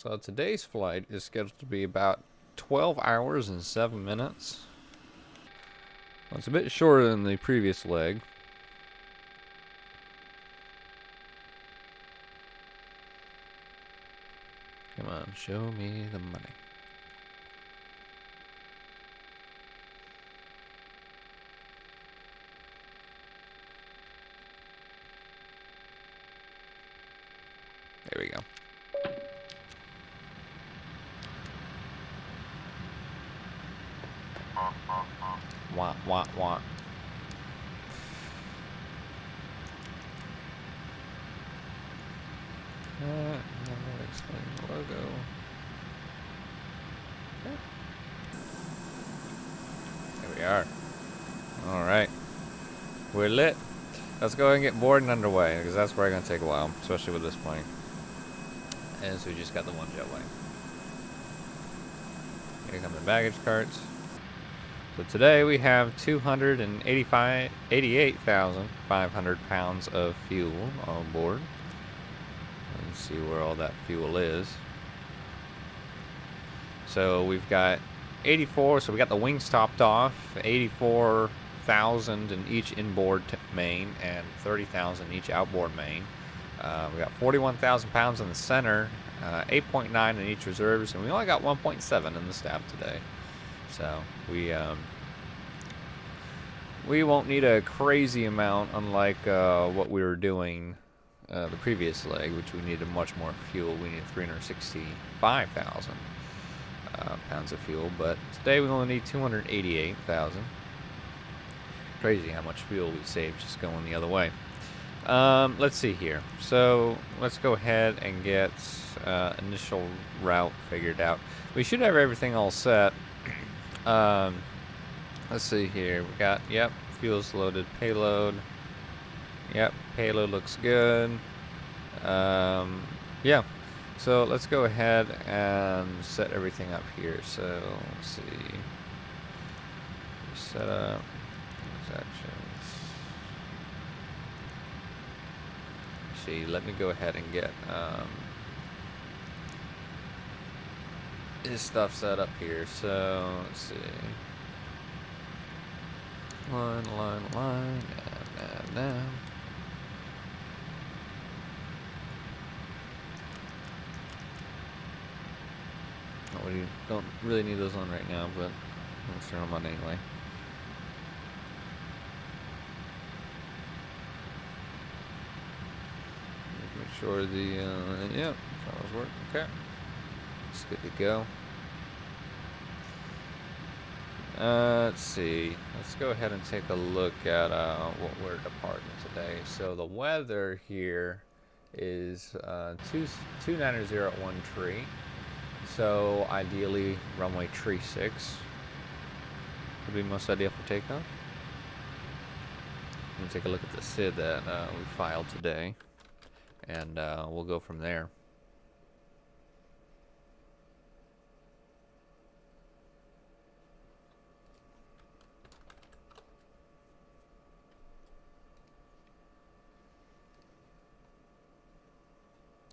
So today's flight is scheduled to be about 12 hours and 7 minutes. Well, it's a bit shorter than the previous leg. Come on, show me the money. There we go. Wah, wah, wah. Explain the logo. Okay. There we are. Alright. We're lit. Let's go ahead and get boarding underway, because that's probably going to take a while, especially with this plane. And so we just got the one jetway. Here come the baggage carts. So today we have 88,500 pounds of fuel on board. Let's see where all that fuel is. So we've got 84, so we got the wings topped off, 84,000 in each inboard main and 30,000 each outboard main. We got 41,000 pounds in the center, 8.9 in each reserves, and we only got 1.7 in the stab today. So we won't need a crazy amount, unlike what we were doing the previous leg, which we needed much more fuel. We needed 365,000 pounds of fuel, but today we only need 288,000. Crazy how much fuel we saved just going the other way. Let's see here. So let's go ahead and get initial route figured out. We should have everything all set. Let's see here. We got, yep, fuel's loaded, payload. Yep, payload looks good. Yeah. So let's go ahead and set everything up here. So let's see. Set up transactions. See, let me go ahead and get his stuff set up here. So let's see. Line, and. We don't really need those on right now, but let's turn them on anyway. Make sure the, yeah, files work. Okay. It's good to go. Let's see. Let's go ahead and take a look at what we're departing today. So the weather here is 290 at one tree. So ideally runway tree 6 would be most ideal for takeoff. Let me take a look at the SID that we filed today, and we'll go from there.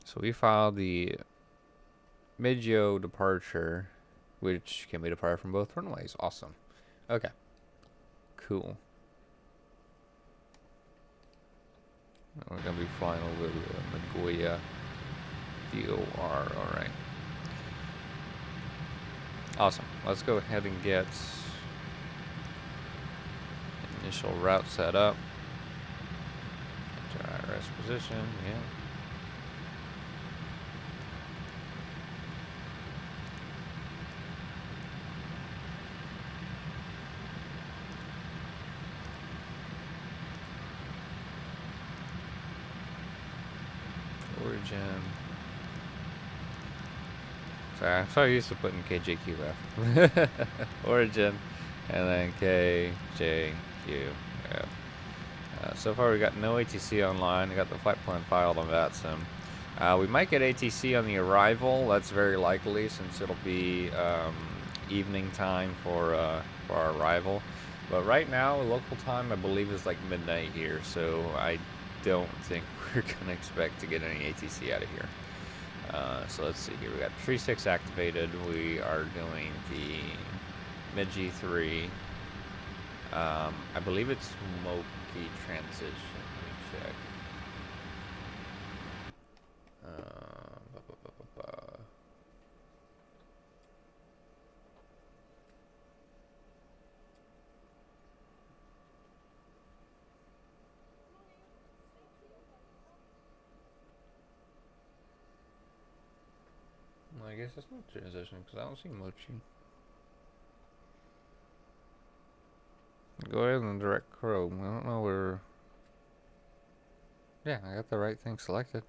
So we filed the mid-yaw departure, which can be departed from both runways. Awesome. Okay. Cool. We're going to be flying over Nagoya DOR. Alright. Awesome. Let's go ahead and get initial route set up. Enter IRS position. Yeah. Origin. Sorry, I'm so used to putting KJQF. Origin, and then KJQF. So far we got no ATC online. We got the flight plan filed on VATSIM. We might get ATC on the arrival. That's very likely, since it'll be evening time for our arrival. But right now, local time I believe is like midnight here, so I don't think we're gonna expect to get any ATC out of here. So let's see here. We got tree 6 activated. We are doing the mid G3. I believe it's Moki transition. Let me check. Well, I guess that's not transition because I don't see Mochi. Go ahead and direct Chrome. I don't know where. Yeah, I got the right thing selected.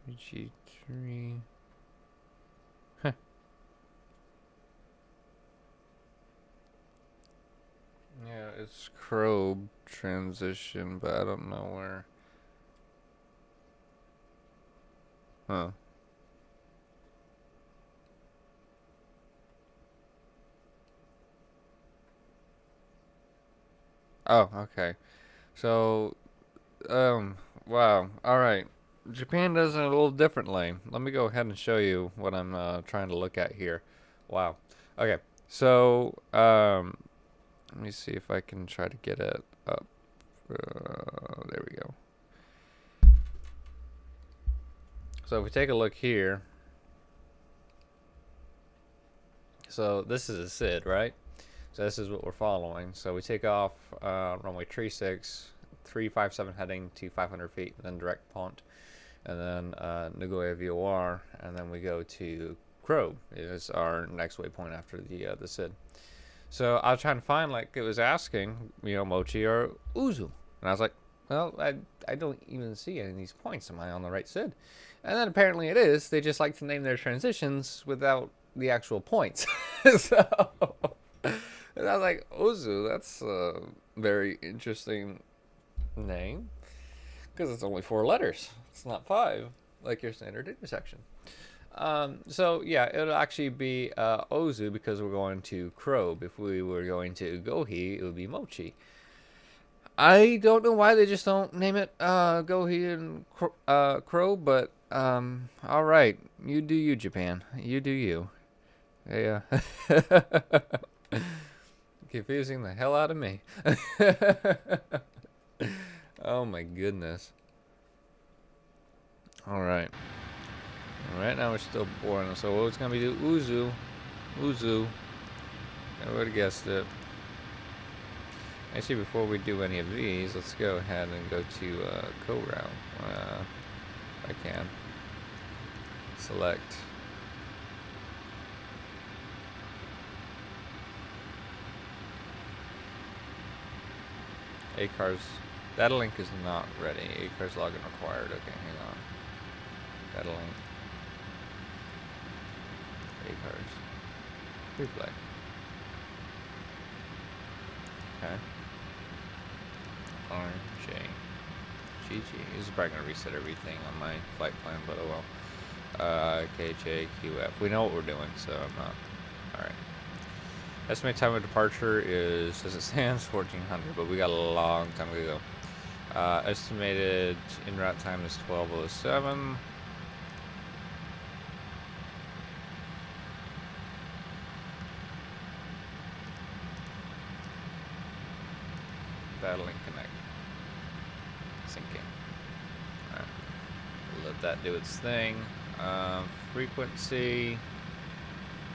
G3. Huh. Yeah, it's Chrome transition, but I don't know where. Huh. Oh, okay. So, wow. All right. Japan does it a little differently. Let me go ahead and show you what I'm trying to look at here. Wow. Okay. So, let me see if I can try to get it up. There we go. So if we take a look here, so this is a SID, right? So this is what we're following. So we take off runway 36, 357 heading to 500 feet, then direct punt, and then Nagoya VOR, and then we go to Crow is our next waypoint after the SID. So I was trying to find, like it was asking, Mochi or Uzu, and I was like, well, I don't even see any of these points. Am I on the right SID? And then apparently it is. They just like to name their transitions without the actual points. So and I was like, Ozu, that's a very interesting name. Because it's only 4 letters. It's not 5, like your standard intersection. So yeah, it'll actually be Ozu because we're going to Krobe. If we were going to Gohi, it would be Mochi. I don't know why they just don't name it Gohi and Crow, but all right, you do you, Japan. You do you. Yeah. Confusing the hell out of me. Oh my goodness. All right. Right now we're still boring. So what's gonna be the Uzu? Uzu. Everybody guessed it. Actually, before we do any of these, let's go ahead and go to co-route. If I can. Select. ACARS. Data link is not ready. ACARS login required. Okay, hang on. Data link. ACARS. Replay. Okay. RJGG. This is probably going to reset everything on my flight plan, but oh well. KJQF. We know what we're doing, so I'm not. Alright. Estimated time of departure is, as it stands, 1400, but we got a long time to go. Estimated en route time is 12:07. Data link connect. Syncing. Alright. We'll let that do its thing. Frequency.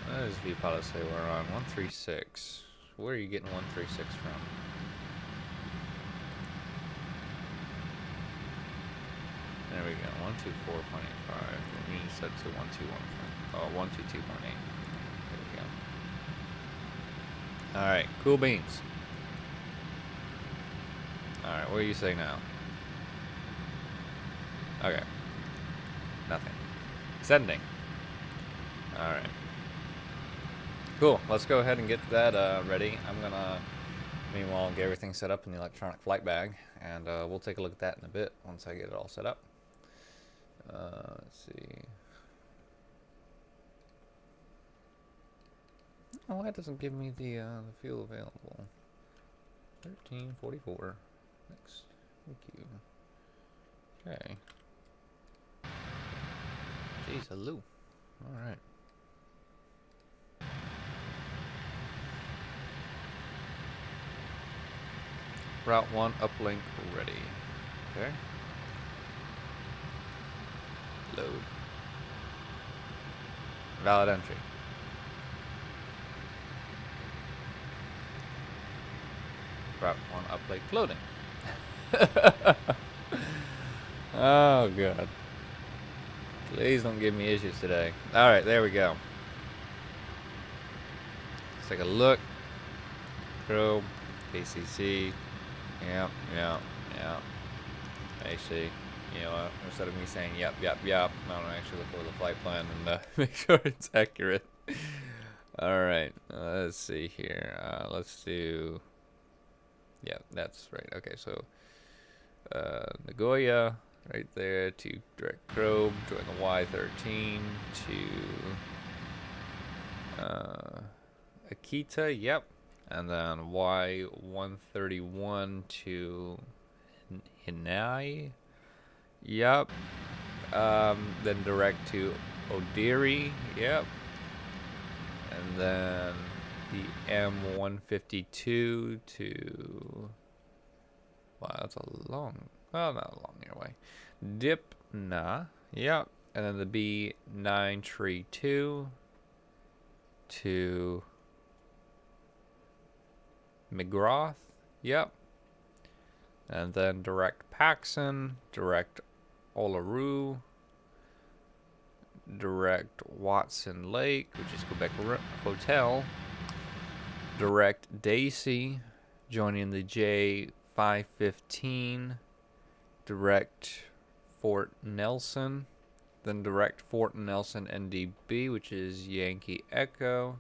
What does VPilot say we're on? 136. Where are you getting 136 from? There we go. 124.85. We need to set to 121. Oh, 122.8. There we go. Alright, cool beans. Alright, what do you say now? Okay. Nothing. Sending. Alright. Cool. Let's go ahead and get that ready. I'm going to, meanwhile, get everything set up in the electronic flight bag. And we'll take a look at that in a bit once I get it all set up. Let's see. Oh, that doesn't give me the fuel available. 1344. Next. Thank you. Okay. Jeez, hello. Alright. Route 1 uplink ready. Okay. Load. Valid entry. Route 1 uplink loading. Oh god. Please don't give me issues today. Alright, there we go. Let's take a look. Probe. KCC. Yep. Actually, you know what? Instead of me saying yep, I'm gonna actually look over the flight plan and make sure it's accurate. Alright, let's see here. Let's do... Yeah, that's right. Okay, so Nagoya, right there, to direct probe, join the Y13 to Akita, yep. And then Y131 to Hinai, yep. Then direct to Odiri, yep. And then the M152 to... Wow, that's a long... Well, not a long airway. Dipna, yep. And then the B932 to McGrath, yep. And then direct Paxson, direct Oularu, direct Watson Lake, which is Quebec Hotel, direct Daisy, joining the J515, direct Fort Nelson, then direct Fort Nelson NDB, which is Yankee Echo,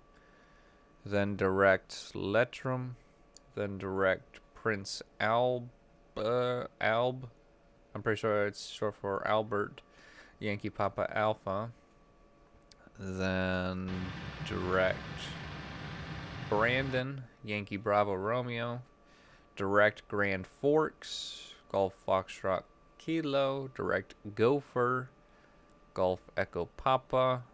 then direct Lettrum, then direct Prince Alb, I'm pretty sure it's short for Albert, Yankee Papa Alpha, then direct Brandon, Yankee Bravo Romeo, direct Grand Forks, Golf Foxtrot Kilo, direct Gopher, Golf Echo Papa,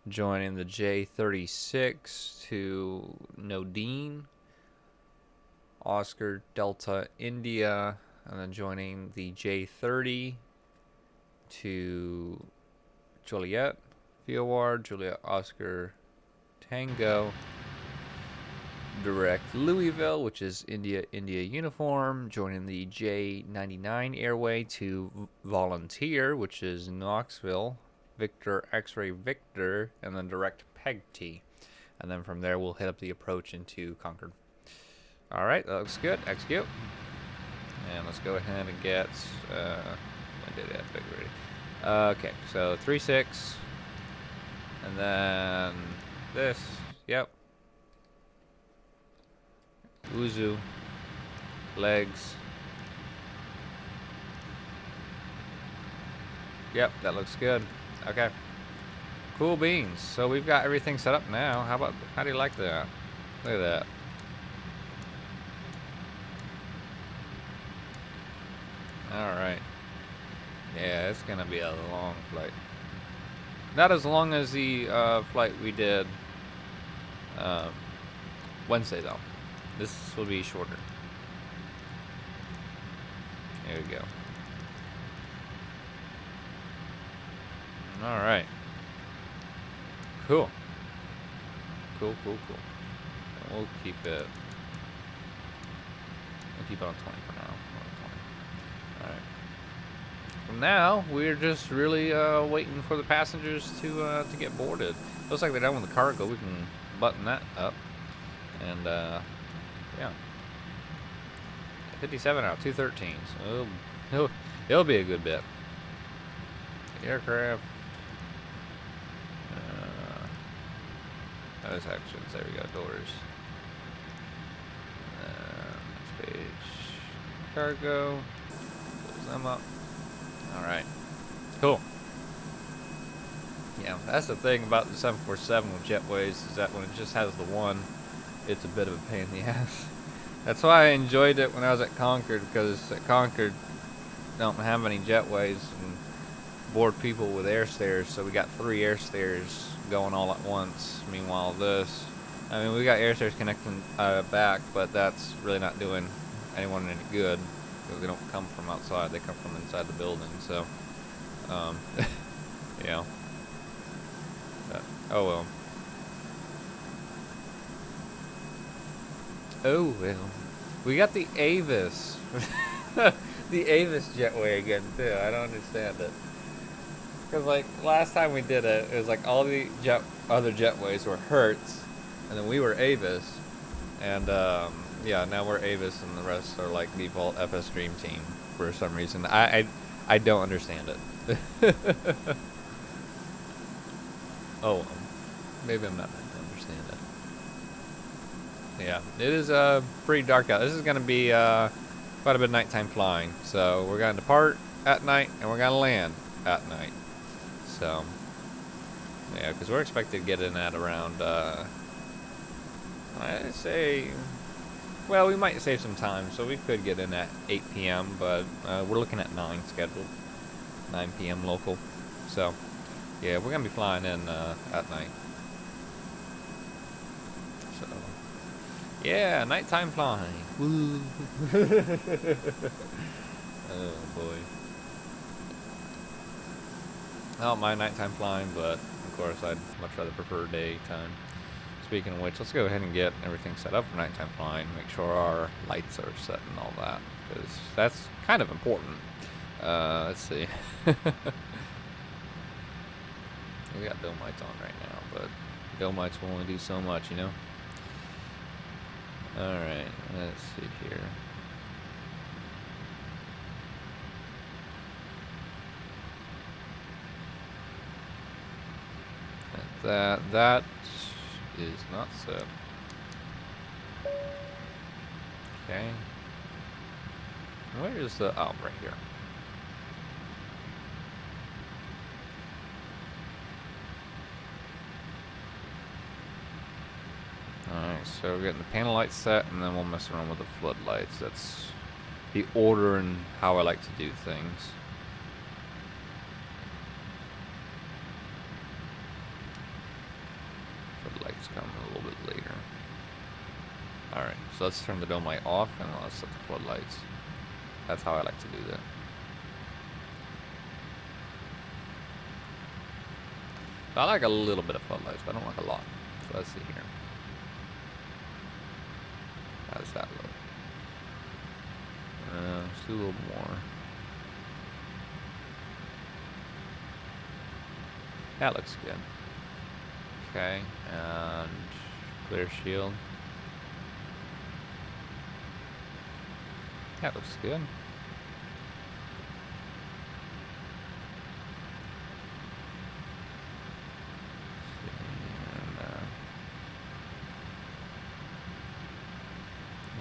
joining the J36 to Nodine, Oscar Delta India, and then joining the J30 to Joliet, VOR, Juliet Oscar Tango, direct Louisville, which is India uniform, joining the J99 airway to Volunteer, which is Knoxville, Victor X-Ray Victor, and then direct Peg T. And then from there, we'll hit up the approach into Concord. Alright, that looks good. Execute. And let's go ahead and get... when did it have Big ready? Okay, so 3-6. And then this. Yep. Uzu. Legs. Yep, that looks good. Okay. Cool beans. So we've got everything set up now. How do you like that? Look at that. Alright. Yeah, it's gonna be a long flight. Not as long as the flight we did Wednesday, though. This will be shorter. There we go. Alright. Cool. Cool. And we'll keep it on 20 for now. Alright. From now, we're just really waiting for the passengers to get boarded. Looks like they're done with the cargo. We can button that up. And, yeah. 57 out, 213. So it'll be a good bit. The aircraft. Those actions. There we go. Doors. Next page. Cargo. Close them up. Alright. Cool. Yeah, that's the thing about the 747 with jetways, is that when it just has the one, it's a bit of a pain in the ass. That's why I enjoyed it when I was at Concord, because at Concord don't have any jetways and board people with air stairs, so we got 3 air stairs going all at once. Meanwhile, this, I mean, we got air stairs connecting back, but that's really not doing anyone any good because they don't come from outside; they come from inside the building. So, you know, but, oh well. Oh well. We got the Avis. The Avis jetway again too. I don't understand it. Because like last time we did it, it was like all the other jetways were Hertz, and then we were Avis, and yeah, now we're Avis, and the rest are like default FS Dream Team for some reason. I don't understand it. Oh, maybe I'm not meant to understand it. Yeah, it is pretty dark out. This is gonna be quite a bit of nighttime flying, so we're gonna depart at night and we're gonna land at night. So yeah, because we're expected to get in at around I'd say, well, we might save some time, so we could get in at 8 p.m., but we're looking at 9 scheduled, 9 p.m. local. So yeah, we're gonna be flying in at night. So yeah, nighttime flying. Woo. Oh boy. I don't mind nighttime flying, but of course I'd much rather prefer daytime. Speaking of which, let's go ahead and get everything set up for nighttime flying. Make sure our lights are set and all that, because that's kind of important. Let's see. We got dome lights on right now, but dome lights will only do so much, you know? Alright, let's see here. That is not set. Okay. Where is the, oh, right here. Alright, so we're getting the panel lights set, and then we'll mess around with the floodlights. That's the order and how I like to do things. Floodlights come a little bit later. Alright, so let's turn the dome light off, and let's set the floodlights. That's how I like to do that. So I like a little bit of floodlights, but I don't like a lot. So let's see here. How does that look? Let's do a little more. That looks good. Okay, and clear shield. That looks good. And,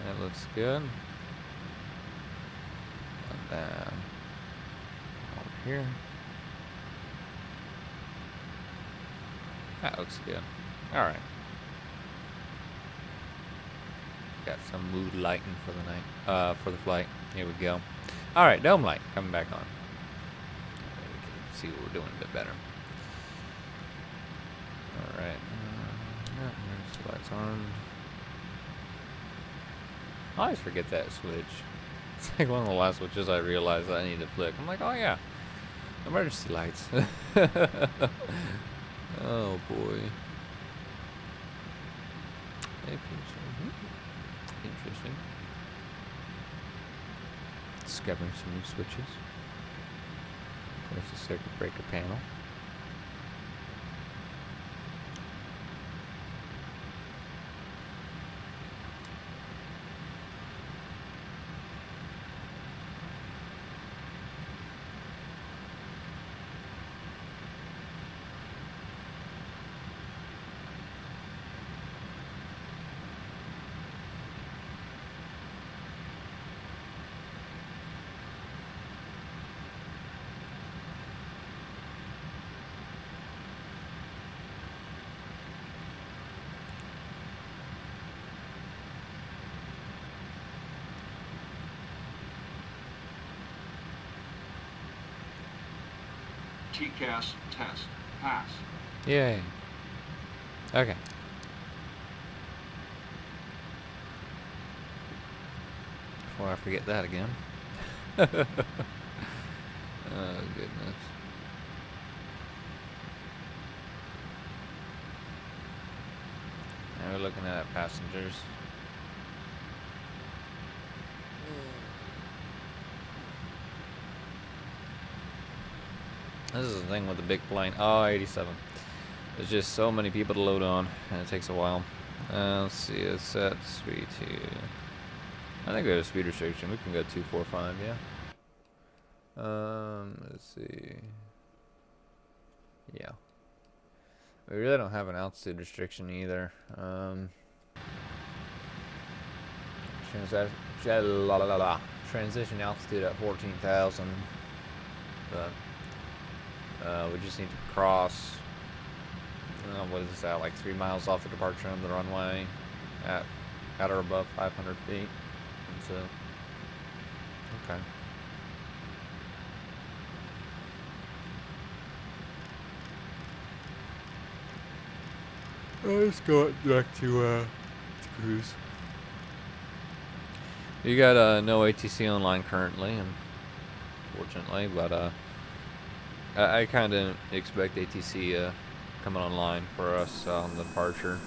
that looks good. And then over here. That looks good. Alright. Got some mood lighting for the night, for the flight. Here we go. Alright, dome light coming back on. We can see what we're doing a bit better. Alright. There's the lights on. I always forget that switch. It's like one of the last switches I realized that I need to flick. I'm like, oh yeah, emergency lights. Oh boy. Interesting. Discovering some new switches. There's the circuit breaker panel. TCAS test. Pass. Yay. Okay. Before I forget that again. Oh, goodness. Now we're looking at passengers. This is the thing with the big plane. Oh, 87. There's just so many people to load on, and it takes a while. Let's see, it's set speed to... I think we have a speed restriction. We can go 245, yeah. Let's see. Yeah. We really don't have an altitude restriction either. Transition altitude at 14,000. But we just need to cross. What is that? Like 3 miles off the departure of the runway, at or above 500 feet. And so, okay. Let's go back to cruise. You got no ATC online currently, unfortunately, but I kind of expect ATC coming online for us on the departure.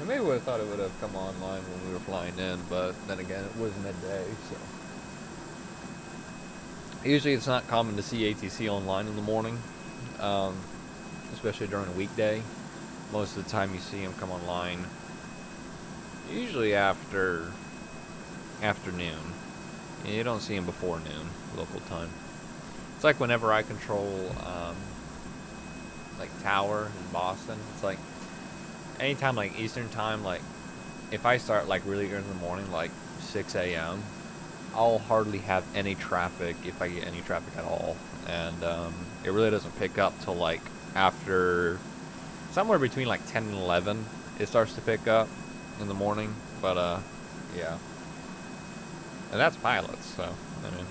I maybe would have thought it would have come online when we were flying in, but then again, it was midday, so. Usually it's not common to see ATC online in the morning, especially during a weekday. Most of the time you see them come online usually after afternoon. You don't see them before noon, local time. It's like whenever I control, like Tower in Boston. It's like anytime like Eastern time, like if I start like really early in the morning, like 6 a.m., I'll hardly have any traffic, if I get any traffic at all. And it really doesn't pick up till like after somewhere between like 10 and 11. It starts to pick up in the morning, but yeah. And that's pilots, so I mean,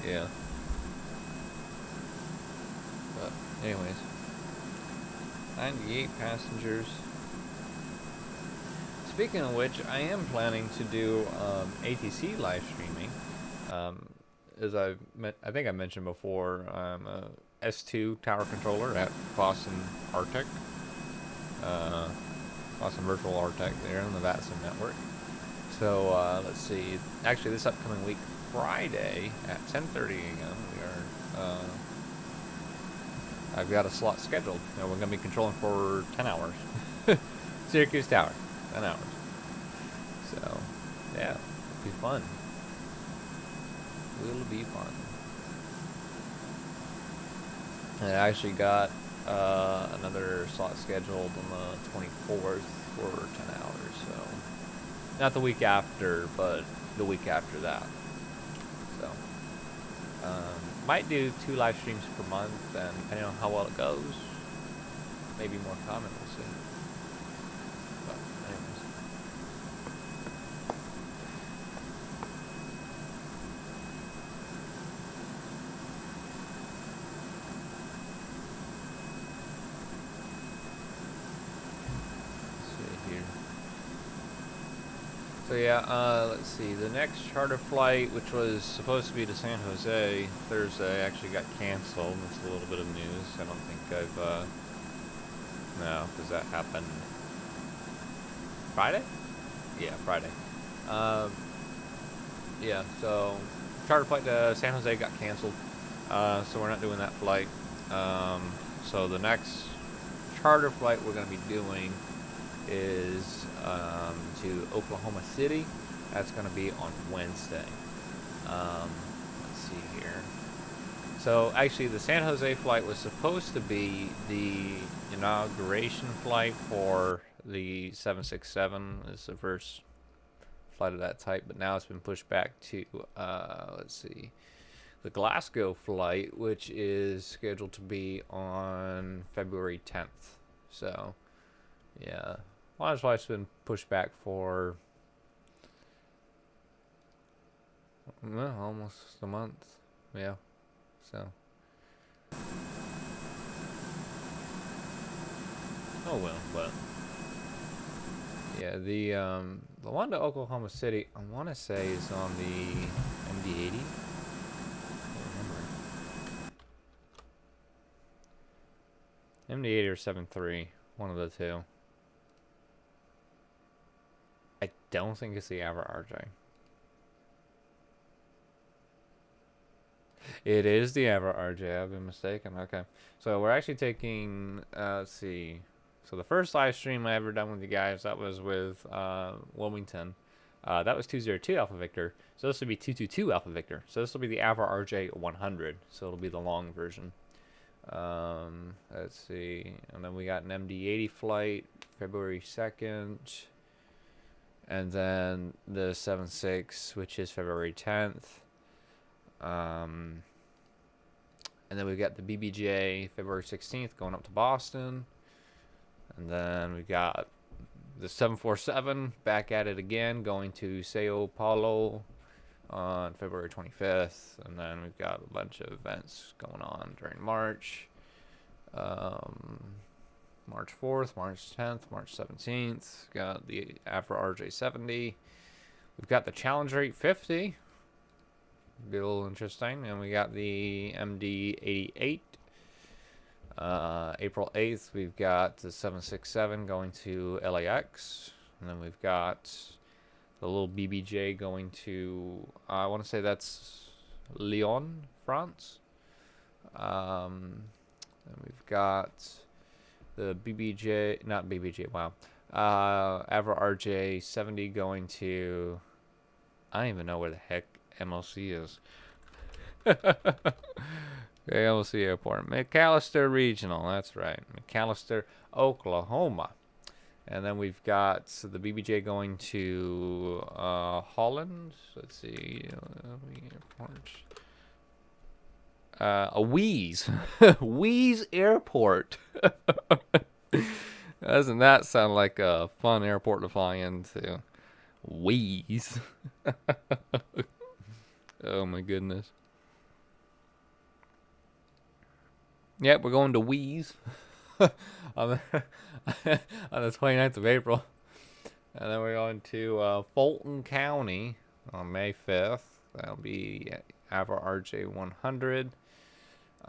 yeah. But anyways, 98 passengers. Speaking of which, I am planning to do ATC live streaming. As I think I mentioned before, I'm a S2 tower controller at Boston Arctic, Boston Virtual Arctic there on the VATSIM network. So let's see. Actually, this upcoming week, Friday at 10:30 a.m. we are. I've got a slot scheduled, and we're going to be controlling for 10 hours. Syracuse Tower, 10 hours. So, yeah, it'll be fun. Will be fun. And I actually got another slot scheduled on the 24th for 10 hours. So, not the week after, but the week after that. So, might do 2 live streams per month, and depending on how well it goes, maybe more common, we'll see. But anyways. Let's see here. So yeah, let's see. The next charter flight, which was supposed to be to San Jose Thursday, actually got canceled. That's a little bit of news. I don't think I've, no, because that happened Friday? Yeah, Friday. Yeah, so charter flight to San Jose got canceled. So we're not doing that flight. So the next charter flight we're going to be doing is to Oklahoma City. That's going to be on Wednesday. Let's see here. So actually the San Jose flight was supposed to be the inauguration flight for the 767. It's the first flight of that type, but now it's been pushed back to, let's see, the Glasgow flight, which is scheduled to be on February 10th. So, yeah. Well, that's why it's been pushed back for, Well, almost a month. Yeah. So. Oh well, but yeah, the one to Oklahoma City, I want to say is on the MD-80. Can't remember. MD-80 or 7.3, one of the two. I don't think it's the Avra RJ. It is the Avra RJ. I've been mistaken. Okay, so we're actually taking. Let's see. So the first live stream I ever done with you guys, that was with Wilmington. That was 202 Alpha Victor. So this will be 222 Alpha Victor. So this will be the Avra RJ 100. So it'll be the long version. Let's see. And then we got an MD-80 flight, February 2nd. And then the 7.6, which is February 10th. And then we've got the BBJ, February 16th, going up to Boston. And then we got the 747 back at it again, going to Sao Paulo on February 25th. And then we've got a bunch of events going on during March. March 4th, March 10th, March 17th. Got the Avra RJ70. We've got the Challenger 850. Be a little interesting. And we got the MD-88. April 8th, we've got the 767 going to LAX. And then we've got the little BBJ going to, I want to say that's Lyon, France. And we've got the BBJ, not BBJ, wow. Avra RJ70 going to, I don't even know where the heck MLC is. MLC Airport. McAllister Regional, that's right. McAllister, Oklahoma. And then we've got the BBJ going to Holland. Let's see. A Wheeze. Wheeze Airport. Doesn't that sound like a fun airport to fly into? Wheeze. Oh my goodness. Yep, we're going to Wheeze on the 29th of April. And then we're going to Fulton County on May 5th. That'll be Avra RJ 100.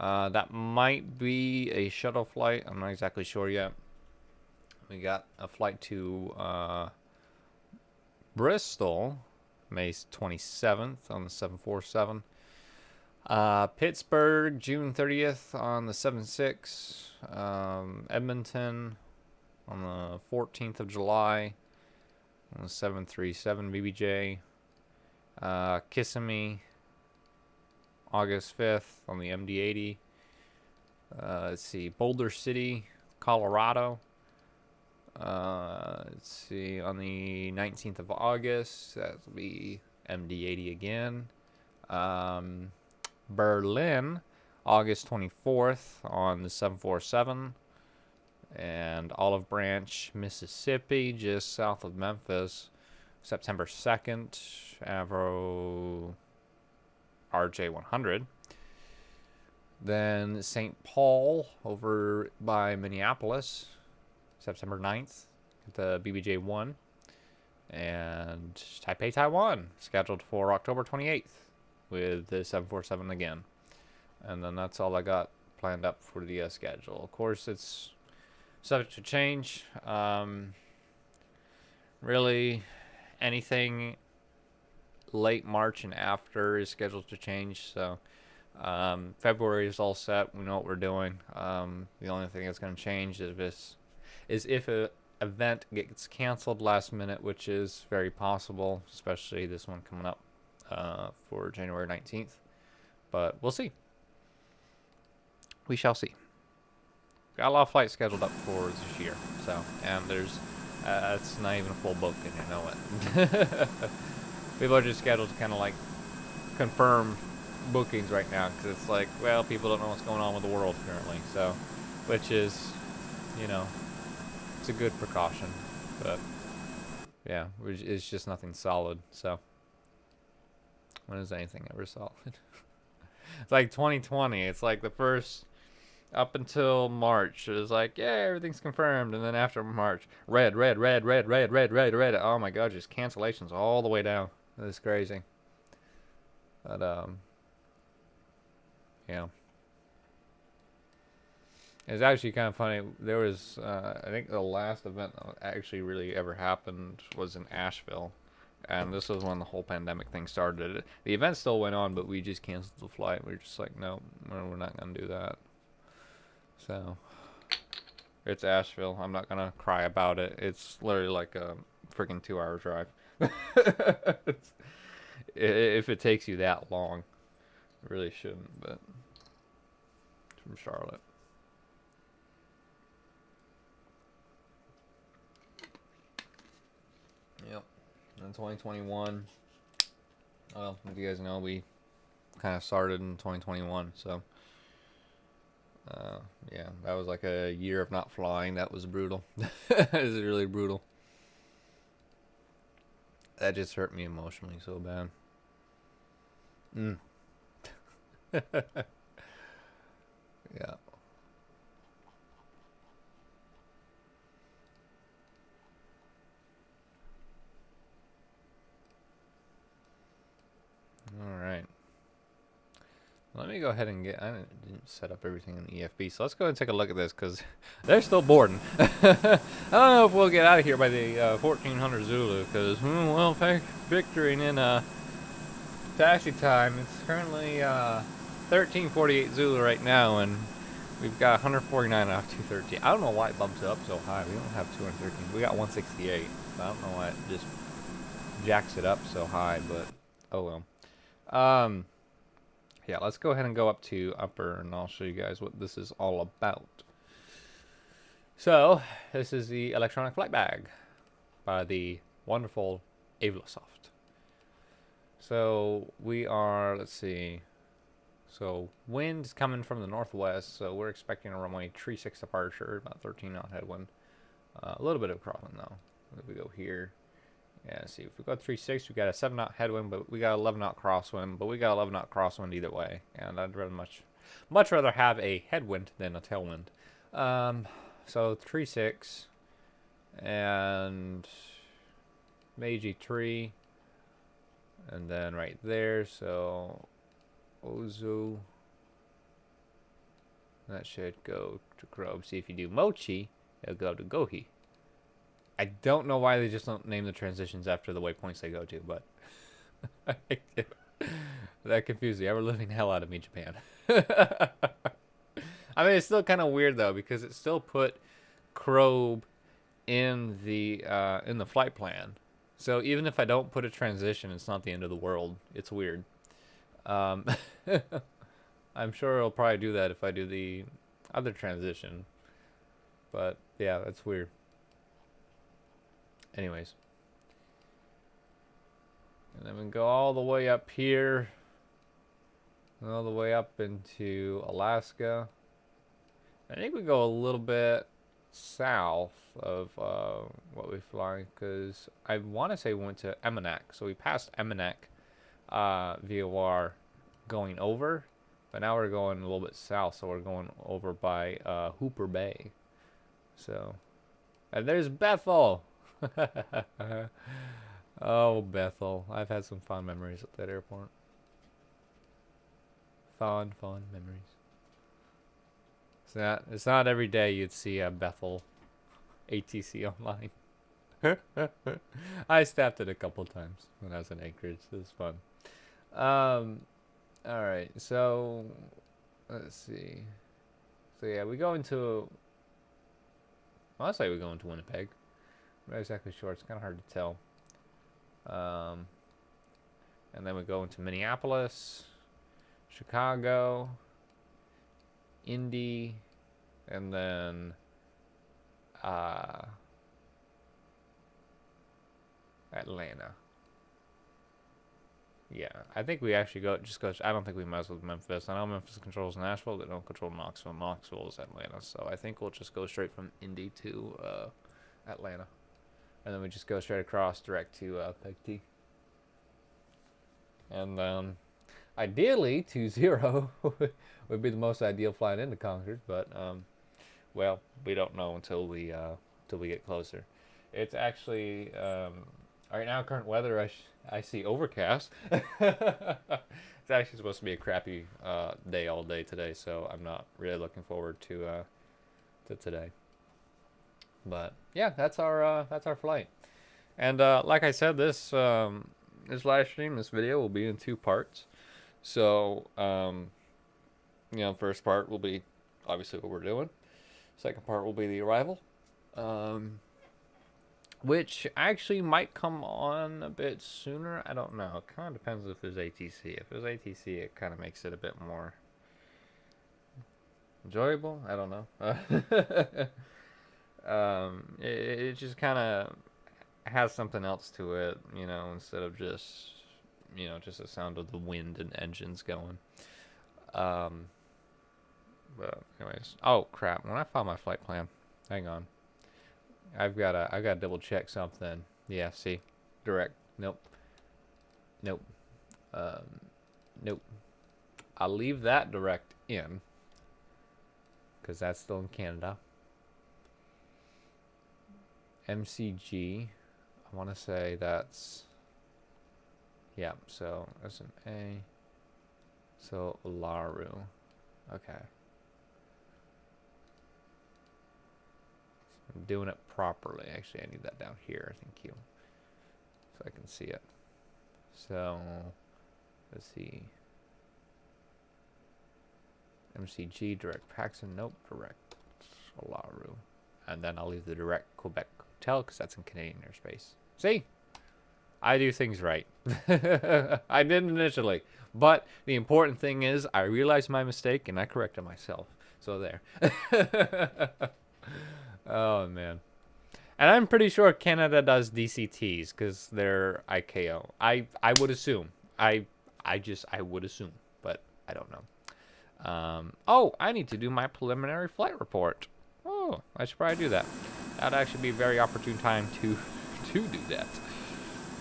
That might be a shuttle flight. I'm not exactly sure yet. We got a flight to Bristol, May 27th on the 747. Pittsburgh, June 30th on the 7.6. Edmonton on the 14th of July on the 737 BBJ. Kissimmee, August 5th on the MD-80. Let's see, Boulder City, Colorado. Let's see, on the 19th of August, that'll be MD-80 again. Berlin, August 24th on the 747. And Olive Branch, Mississippi, just south of Memphis, September 2nd, Avro RJ 100. Then St. Paul over by Minneapolis, September 9th, the BBJ 1. And Taipei, Taiwan, scheduled for October 28th with the 747 again. And then that's all I got planned up for the schedule. Of course, it's subject to change. Really, anything late March and after is scheduled to change. So February is all set. We know what we're doing. The only thing that's going to change is if an event gets canceled last minute, which is very possible, especially this one coming up for January 19th. But we'll see. We shall see. Got a lot of flights scheduled up for this year. So, and there's, it's not even a full book, and you know it. People are just scheduled to kind of like confirm bookings right now, because it's like, well, people don't know what's going on with the world currently. So, which is, you know, it's a good precaution. But, yeah, it's just nothing solid. So, When is anything ever solid? It's like 2020. It's like the first up until March. It was like, yeah, everything's confirmed, and then after March, red, red, red, red, red, red, red, red. Oh my God, just cancellations all the way down. It's crazy. But yeah. It's actually kind of funny. There was, I think the last event that actually really ever happened was in Asheville. And this was when the whole pandemic thing started. The event still went on, but we just canceled the flight. We were just like, no, we're not going to do that. So, it's Asheville. I'm not going to cry about it. It's literally like a freaking 2-hour drive. If it takes you that long, it really shouldn't, but it's from Charlotte. Yep. In 2021, well, if you guys know, we kind of started in 2021, so yeah, that was like a year of not flying. That was brutal. It was really brutal. That just hurt me emotionally so bad. Yeah. All right. Let me go ahead and get. I didn't set up everything in EFB, so let's go ahead and take a look at this because they're still boarding. I don't know if we'll get out of here by the 1400 Zulu because, well, victory in taxi time. It's currently 1348 Zulu right now, and we've got 149 off 213. I don't know why it bumps it up so high. We don't have 213. We got 168. So I don't know why it just jacks it up so high, but oh well. Yeah, let's go ahead and go up to upper, and I'll show you guys what this is all about. So, this is the electronic flight bag by the wonderful Avlasoft. So, we are, let's see. So, wind's coming from the northwest, so we're expecting a runway 36 departure, about 13 knot headwind. A little bit of crosswind though. If we go here, yeah, see, if we go 36, we got a 7 knot headwind, but we got 11 knot crosswind, but we got 11 knot crosswind either way, and I'd rather much rather have a headwind than a tailwind. So 36 and Meiji tree, and then right there, so Ozu, that should go to Krob. See, if you do Mochi, it'll go to Gohi. I don't know why they just don't name the transitions after the waypoints they go to, but that confused me. Ever living the hell out of me, Japan. I mean, it's still kind of weird though because it still put Krob in the flight plan. So even if I don't put a transition, it's not the end of the world. It's weird. I'm sure it'll probably do that if I do the other transition. But yeah, that's weird. Anyways. And then we go all the way up here. All the way up into Alaska. I think we go a little bit south of what we fly, because I want to say we went to Emmenak. So we passed Emmenak VOR going over. But now we're going a little bit south, so we're going over by Hooper Bay. So, and there's Bethel. Oh, Bethel. I've had some fond memories at that airport. Fond memories. It's not every day you'd see a Bethel ATC online. I staffed it a couple times when I was in Anchorage. It was fun. Alright, so let's see. So yeah, we go into, I'll say we go into Winnipeg. I'm not exactly sure. It's kind of hard to tell. And then we go into Minneapolis, Chicago, Indy, and then Atlanta. Yeah, I think we actually just go. I don't think we mess with Memphis. I know Memphis controls Nashville. They don't control Knoxville. Knoxville is Atlanta. So I think we'll just go straight from Indy to Atlanta. And then we just go straight across direct to Peg T. And ideally, 2-0 would be the most ideal flying into Concord, but well, we don't know until we get closer. It's actually right now current weather. I see overcast. It's actually supposed to be a crappy day all day today, so I'm not really looking forward to today. But yeah, that's our flight. And like I said, this live stream, this video will be in 2 parts. So first part will be obviously what we're doing. Second part will be the arrival, which actually might come on a bit sooner. I don't know. It kind of depends if there's ATC. If there's ATC, it kind of makes it a bit more enjoyable. I don't know. It just kind of has something else to it, instead of just the sound of the wind and engines going. But anyways, oh crap! When I found my flight plan, hang on, I gotta double check something. Yeah, see, direct. Nope. Nope. Nope. I'll leave that direct in, because that's still in Canada. MCG, I want to say that's, yeah, so SMA, so Laru, okay. So I'm doing it properly. Actually, I need that down here, thank you, so I can see it. So, let's see. MCG, direct Paxton, nope, direct Laru. And then I'll leave the direct Quebec Hotel because that's in Canadian airspace. See? I do things right. I didn't initially. But the important thing is I realized my mistake and I corrected myself. So there. Oh, man. And I'm pretty sure Canada does DCTs because they're ICAO. I would assume. I would assume. But I don't know. Oh, I need to do my preliminary flight report. Oh, I should probably do that. That'd actually be a very opportune time to do that.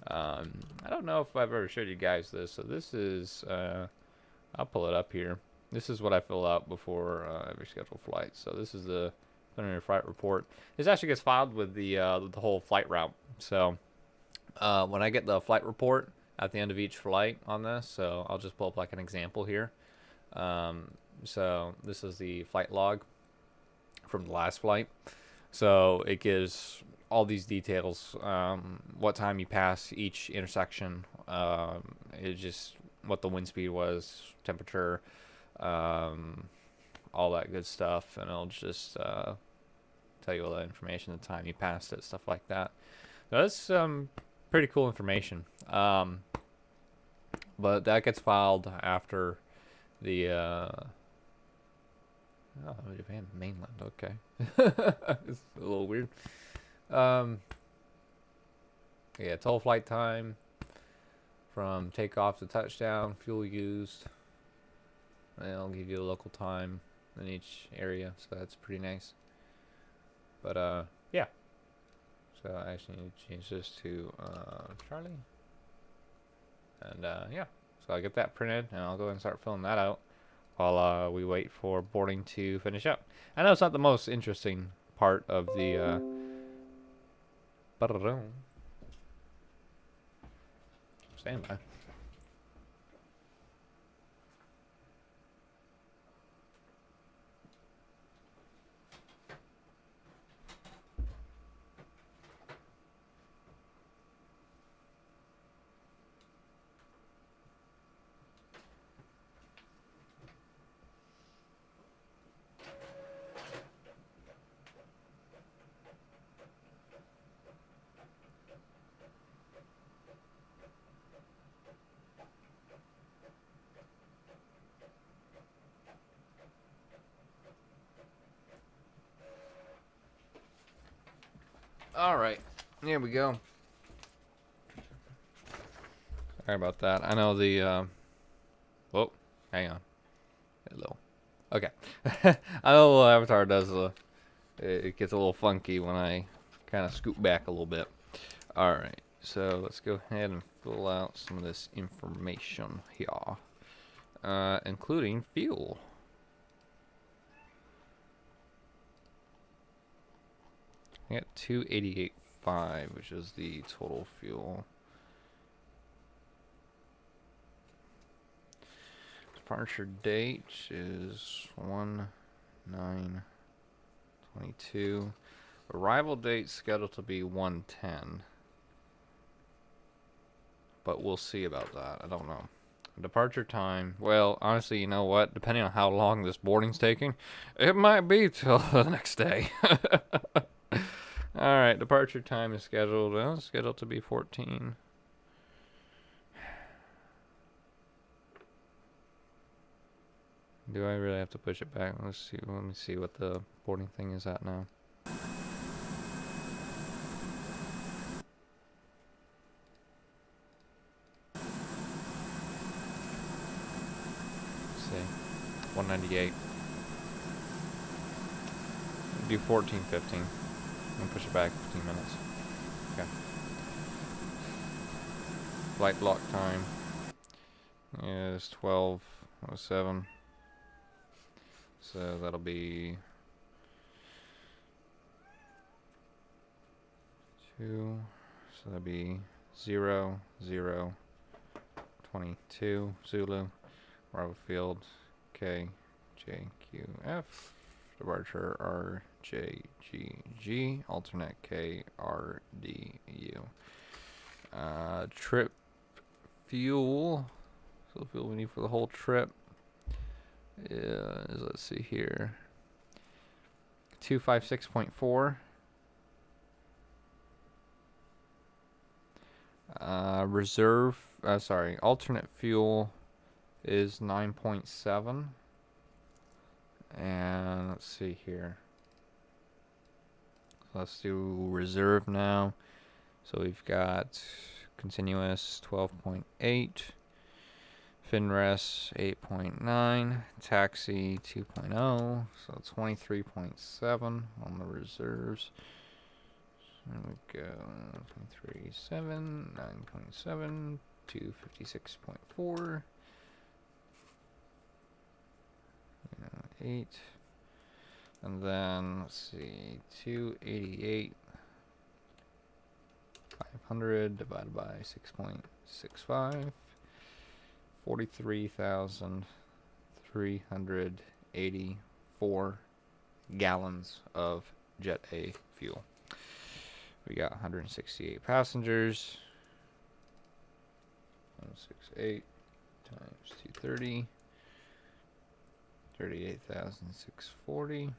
I don't know if I've ever showed you guys this. So this is, I'll pull it up here. This is what I fill out before every scheduled flight. So this is the preliminary flight report. This actually gets filed with the whole flight route. So when I get the flight report at the end of each flight on this, so I'll just pull up like an example here. So this is the flight log from the last flight. So it gives all these details, what time you pass each intersection, it's just what the wind speed was, temperature, all that good stuff, and it'll just tell you all that information, the time you passed it, stuff like that. So that's pretty cool information. But that gets filed after the Japan mainland, okay. It's a little weird. Yeah, total flight time from takeoff to touchdown, fuel used. And I'll give you the local time in each area, so that's pretty nice. But yeah. So I actually need to change this to Charlie. And yeah, so I'll get that printed and I'll go ahead and start filling that out while we wait for boarding to finish up. I know it's not the most interesting part of the stand by. Alright, here we go. Sorry about that. I know the, whoa, hang on. Hello. Okay. I know Avatar does, it gets a little funky when I kind of scoot back a little bit. Alright, So let's go ahead and fill out some of this information here, including fuel. I got 288.5, which is the total fuel. Departure date is 1/9/22. Arrival date scheduled to be 1/10. But we'll see about that. I don't know. Departure time. Well, honestly, you know what? Depending on how long this boarding's taking, it might be till the next day. Alright, departure time is scheduled. Well, it's scheduled to be 14. Do I really have to push it back? Let's see. Let me see what the boarding thing is at now. Let's see. 198. Do 14:15. And push it back 15 minutes. Okay. Flight block time is 12:07. So that'll be 2. So that'll be 00:22 Zulu. Bravo field KJQF. Departure RJGG. Alternate KRDU. Trip fuel. So the fuel we need for the whole trip is, let's see here, 256.4. Alternate fuel is 9.7. And let's see here. Let's do reserve now. So we've got continuous 12.8, FinRes 8.9, taxi 2.0, so 23.7 on the reserves. There we go, 23.7, 9.7, 256.4, 8, and then let's see, 288. 500 divided by 6.65, 43,384 gallons of Jet A fuel. We got 168 passengers. 168 times 230, 38,640.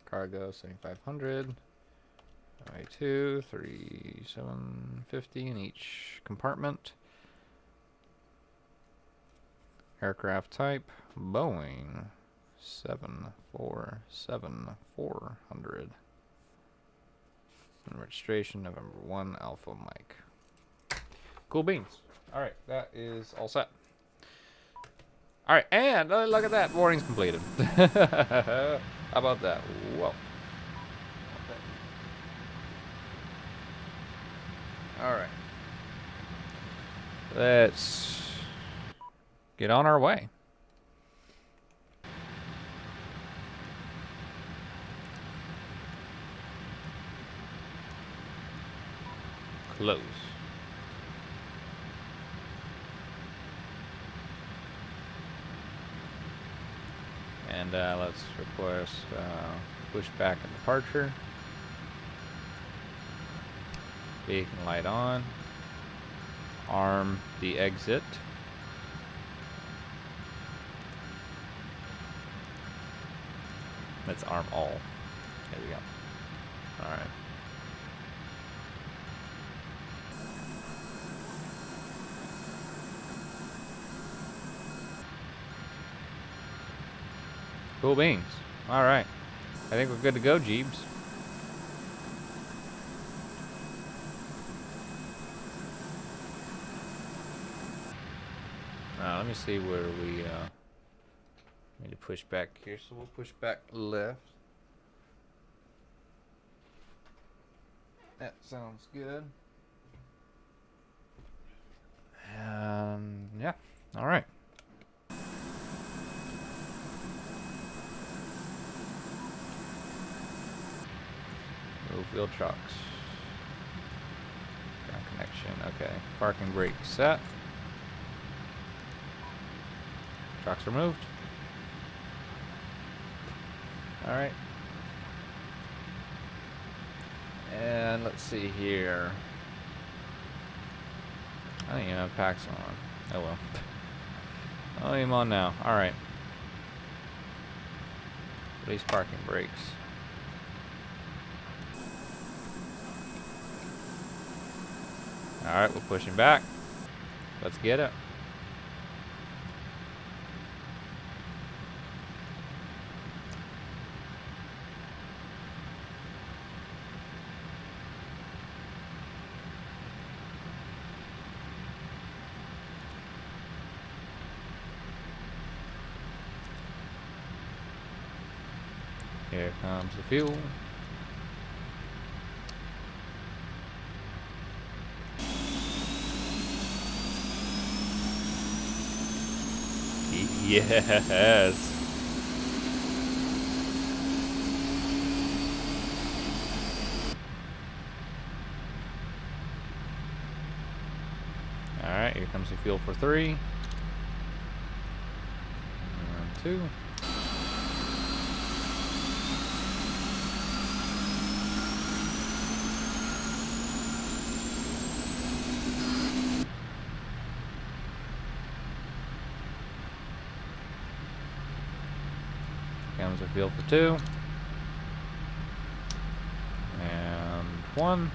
Cargo 7,500. Alright, 3750 in each compartment. Aircraft type Boeing 747-400. And registration November 1 Alpha Mike. Cool beans. Alright, that is all set. Alright, and look at that. Boarding's completed. How about that? Whoa. Alright. Let's get on our way. Close. And let's request push back and departure. Beacon light on. Arm the exit. Let's arm all. There we go. Alright. Cool beans. Alright. I think we're good to go, Jeebs. Let me see where we need to push back here. So we'll push back left. That sounds good. Yeah. All right. Move wheel trucks. Ground connection. Okay. Parking brake set. Trucks removed. All right. And let's see here. I don't even have packs on. Oh well. Oh, I'm on now. All right. Release parking brakes. All right, we're pushing back. Let's get it. Here comes the fuel. Yes. All right, here comes the fuel for 3. And 2. Comes the fuel for 2. And 1.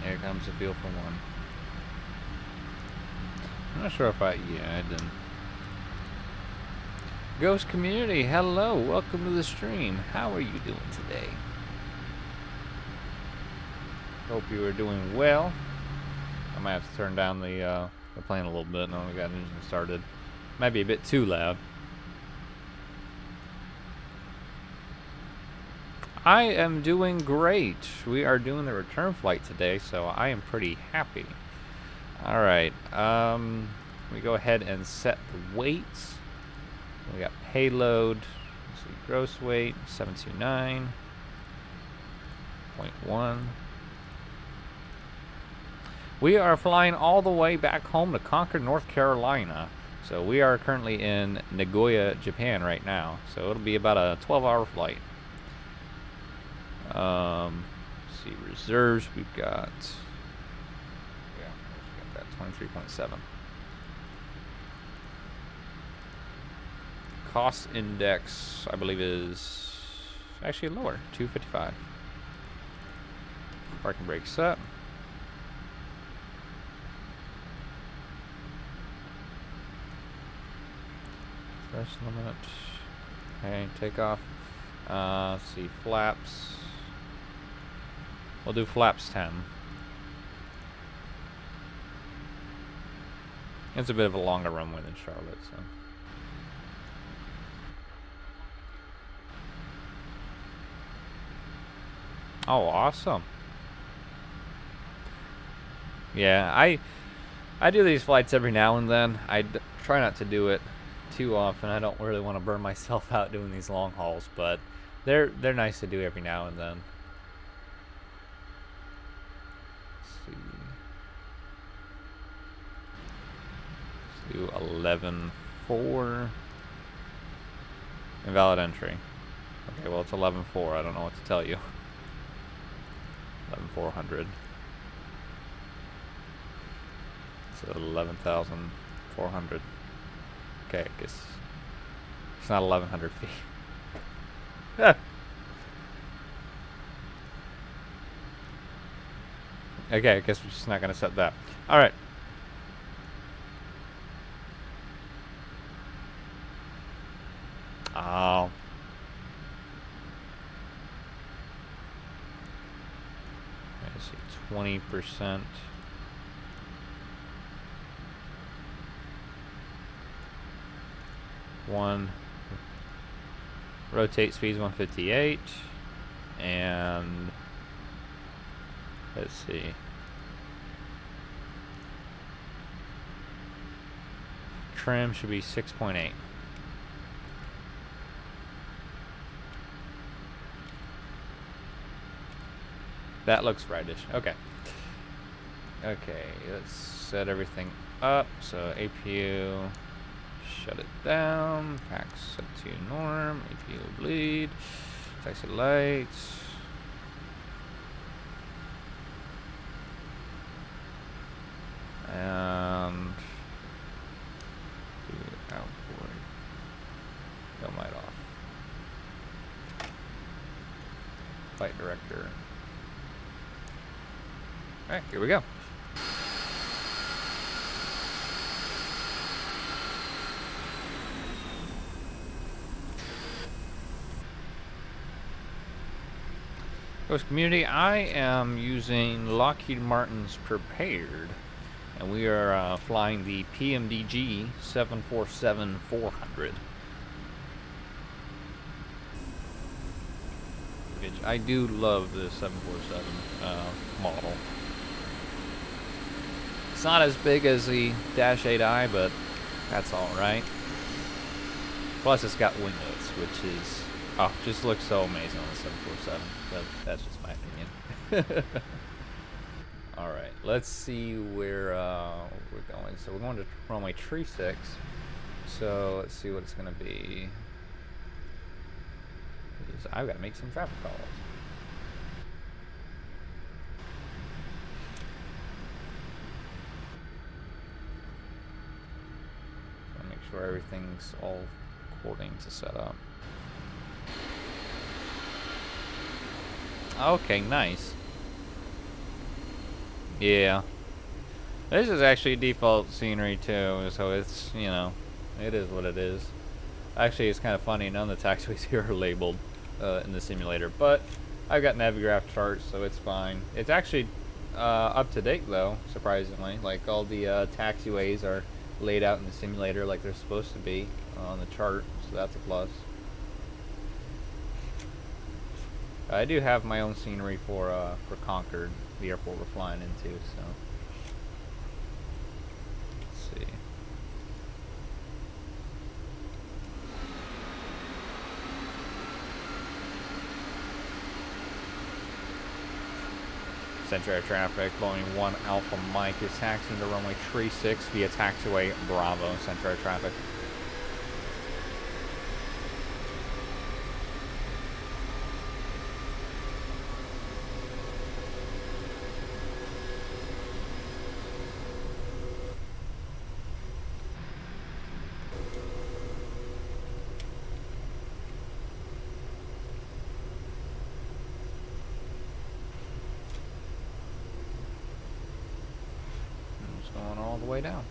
Here comes the fuel for 1. I'm not sure if I didn't. Ghost community, hello, welcome to the stream. How are you doing today? Hope you are doing well. I might have to turn down the plane a little bit now we got an engine started. Might be a bit too loud. I am doing great. We are doing the return flight today, so I am pretty happy. Alright, we go ahead and set the weights. We got payload, let's see, gross weight, 729.1. We are flying all the way back home to Concord, North Carolina. So we are currently in Nagoya, Japan right now. So it'll be about a 12-hour flight. Let's see, reserves, we've got, that 23.7. Cost index, I believe, is actually lower, 255. Parking brake set. Thrust limit. Okay, takeoff. Let's see, flaps. We'll do flaps 10. It's a bit of a longer runway than Charlotte, so. Oh, awesome. Yeah, I do these flights every now and then. I try not to do it too often. I don't really want to burn myself out doing these long hauls, but they're nice to do every now and then. Let's see. Let's do 11.4. Invalid entry. Okay, well, it's 11.4. I don't know what to tell you. 11,400. So 11,400. Okay, I guess it's not 1,100 feet. Okay, I guess we're just not gonna set that. All right. Oh. Let's see, 20%. rotate speed's 158, and let's see. Trim should be 6.8. That looks rightish. Okay. Okay, let's set everything up. So APU, shut it down. Packs set to norm. APU bleed. Taxi lights. And do outboard. Film light off. Flight director. Alright, here we go. Host community, I am using Lockheed Martin's Prepared, and we are flying the PMDG 747-400. Which I do love the 747 model. It's not as big as the Dash 8i, but that's alright. Plus it's got winglets, which is, oh, just looks so amazing on the 747, but that's just my opinion. Alright, let's see where we're going. So we're going to runway 36, so let's see what it's going to be. I've got to make some traffic calls. So make sure everything's all according to setup. Okay, nice. Yeah. This is actually default scenery too, so it's, you know, it is what it is. Actually, it's kind of funny, none of the taxiways here are labeled in the simulator, but I've got Navigraph charts, so it's fine. It's actually up to date though, surprisingly. Like all the taxiways are laid out in the simulator like they're supposed to be on the chart, so that's a plus. I do have my own scenery for Concord, the airport we're flying into, so let's see. Center air traffic, Boeing 1 Alpha Mike is taxiing to runway 36 via taxiway Bravo, center air traffic. Going all the way down.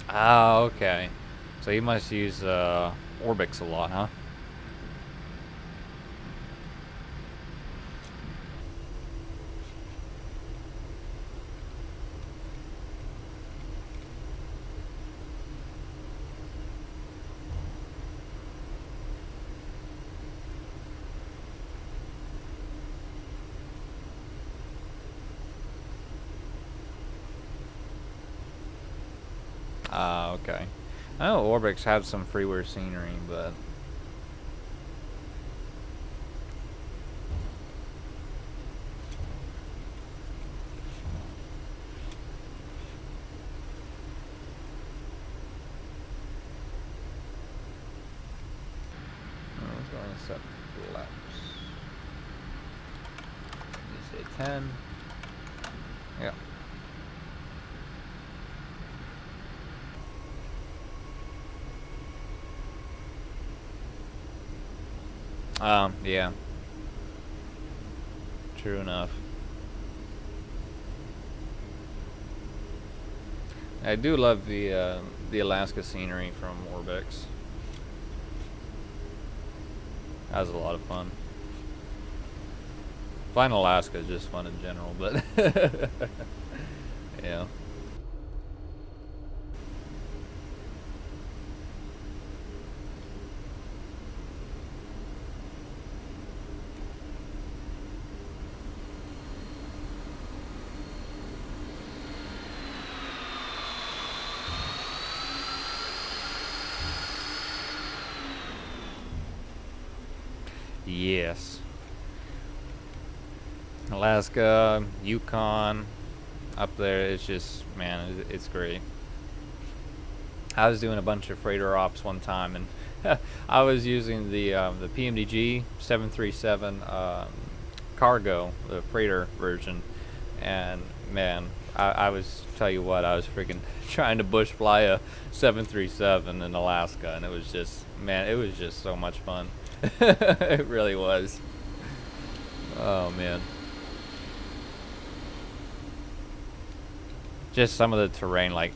Ah, okay. So you must use Orbix a lot, huh? Ah, okay. I know Orbix had some freeware scenery, but I was going to set laps. You say 10. Yeah. Yeah. True enough. I do love the Alaska scenery from Orbix. That was a lot of fun. Flying Alaska is just fun in general, but Yeah. Yes. Alaska, Yukon, up there, it's just, man, it's great. I was doing a bunch of freighter ops one time, and I was using the PMDG 737 cargo, the freighter version, and man, I was, tell you what, I was freaking trying to bush fly a 737 in Alaska, and it was just, man, it was just so much fun. It really was. Oh man. Just some of the terrain, like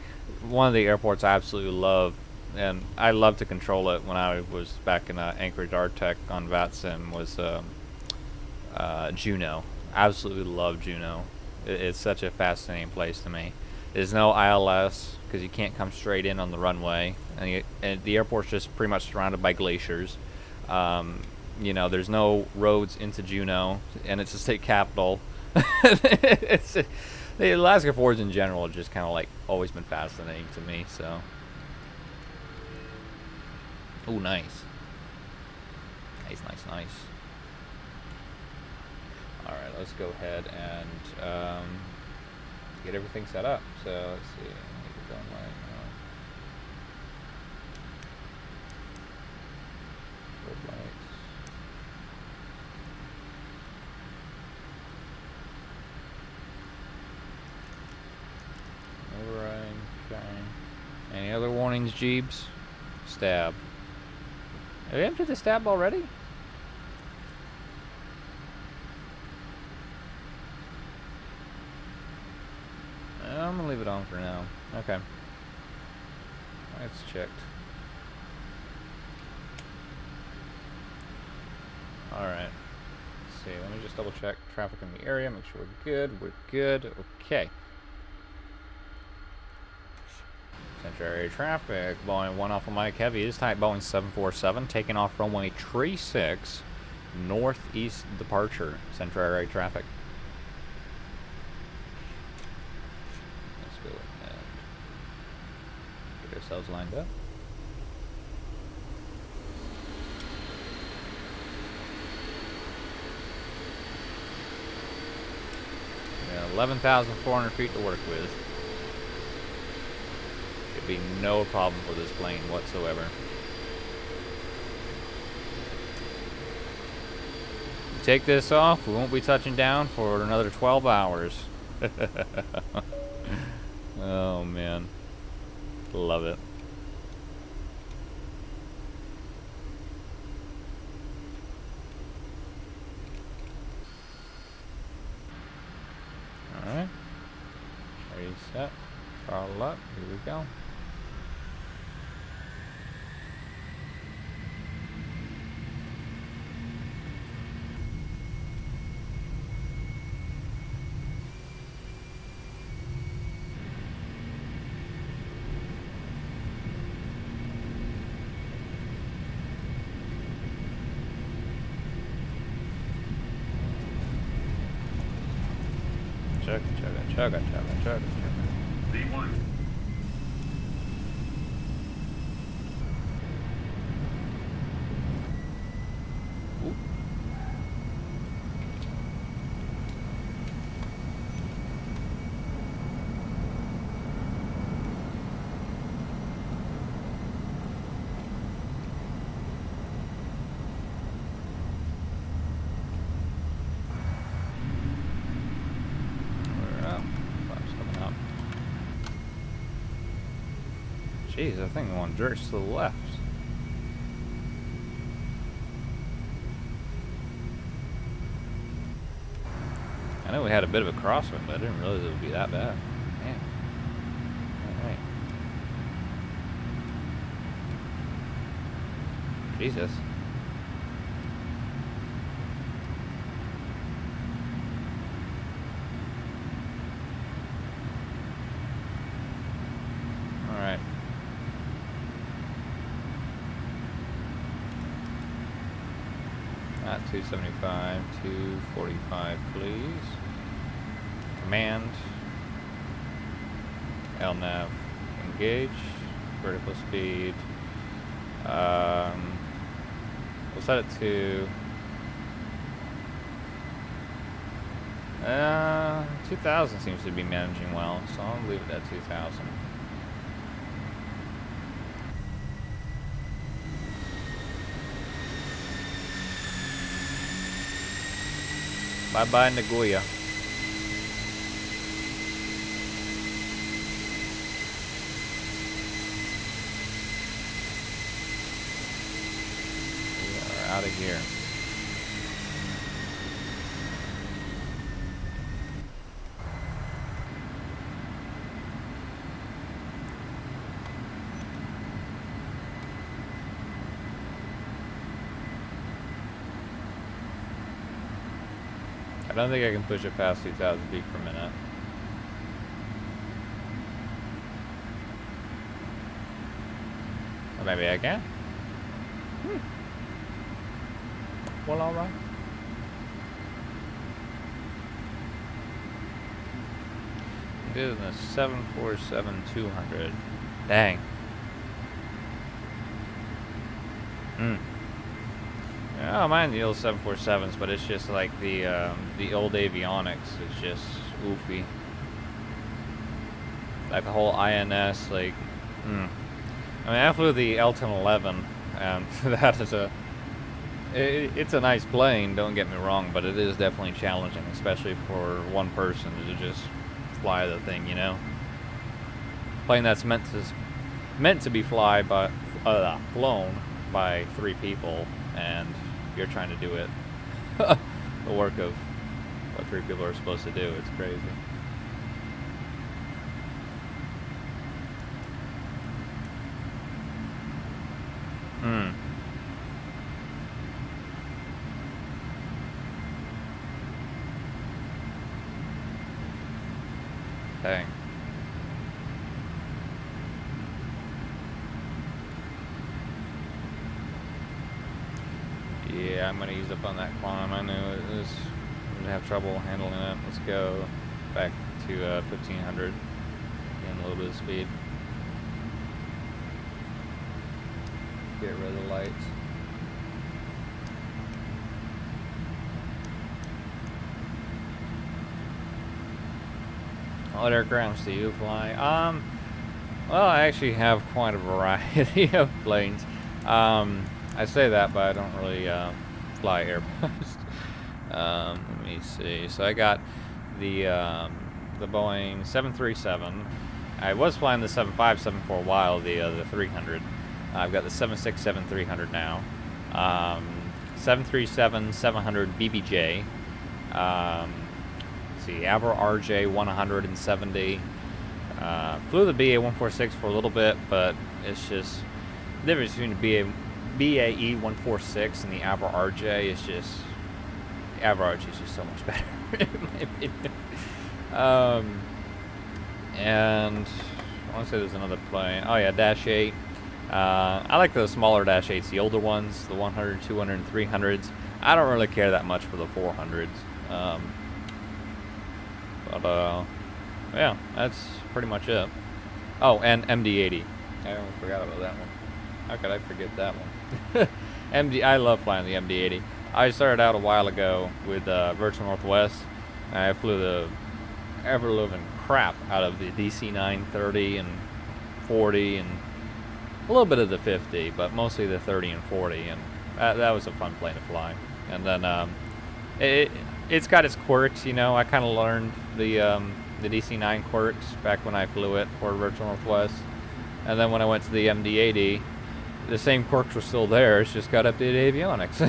one of the airports I absolutely love, and I love to control it when I was back in Anchorage Artec on VATSIM, was Juneau. Absolutely love Juneau. It's such a fascinating place to me. There's no ILS because you can't come straight in on the runway, and the airport's just pretty much surrounded by glaciers. You know, there's no roads into Juneau, and it's the state capital. It's the Alaska Fords in general have just kind of like always been fascinating to me. So, oh, nice, nice, nice, nice. All right, let's go ahead and get everything set up. So let's see, get going right now. Red lights. Overriding. Okay. Any other warnings, Jeeps? Stab. Have we emptied the stab already? I'm gonna leave it on for now. Okay. That's checked. Alright. Let's see. Let me just double check traffic in the area. Make sure we're good. We're good. Okay. Central area traffic. Boeing 1 Alpha Mike Heavy is type Boeing 747. Taking off runway 36. Northeast departure. Central area traffic. Let's go ahead and get ourselves lined up. Yeah, 11,400 feet to work with. Should be no problem for this plane whatsoever. Take this off, we won't be touching down for another 12 hours. Oh man, love it. Alright, ready, set, throttle up, here we go. Chugga. V1. Ooh. Jeez, I think I want to jerk to the left. I know we had a bit of a crosswind, but I didn't realize it would be that bad. Man. Alright. Jesus. Not 275, 245, please. Command. LNAV. Engage. Vertical speed. We'll set it to 2000 seems to be managing well, so I'll leave it at 2000. Bye-bye, Nagoya. We are out of here. I don't think I can push it past 2,000 feet per minute. Or maybe I can. Well, alright. Did in a 747-200. Dang. I don't mind the old 747s, but it's just like the old avionics is just oofy. Like the whole INS, like, I mean, I flew the L-1011, and that is it's a nice plane, don't get me wrong, but it is definitely challenging, especially for one person to just fly the thing, you know? Plane that's meant to be flown by 3 people, and you're trying to do it the work of what 3 people are supposed to do. It's crazy. Dang. Yeah, I'm gonna ease up on that climb. I knew it was gonna have trouble handling it. Let's go back to 1500 and a little bit of speed. Get rid of the lights. What aircrafts do you fly? Well, I actually have quite a variety of planes. I say that, but I don't really fly Airbus. Let me see. So I got the Boeing 737. I was flying the 757 for a while, the 300. I've got the 767-300 now. 737-700 BBJ. Let's see, Avro RJ-170. Flew the BA-146 for a little bit, but it's just the difference between the BAE-146 and the Avro RJ is just, the Avro RJ is just so much better in my opinion. And I want to say there's another plane. Oh yeah, Dash 8. I like the smaller Dash 8s, the older ones, the 100, 200, and 300s. I don't really care that much for the 400s. Yeah, that's pretty much it. Oh, and MD-80. I almost forgot about that one. How could I forget that one? I love flying the MD-80. I started out a while ago with Virtual Northwest. I flew the ever-living crap out of the DC-930 and 40 and a little bit of the 50, but mostly the 30 and 40, and that was a fun plane to fly. And then it's got its quirks, you know. I kind of learned the DC-9 quirks back when I flew it for Virtual Northwest, and then when I went to the MD-80, the same quirks were still there. It's just got updated avionics.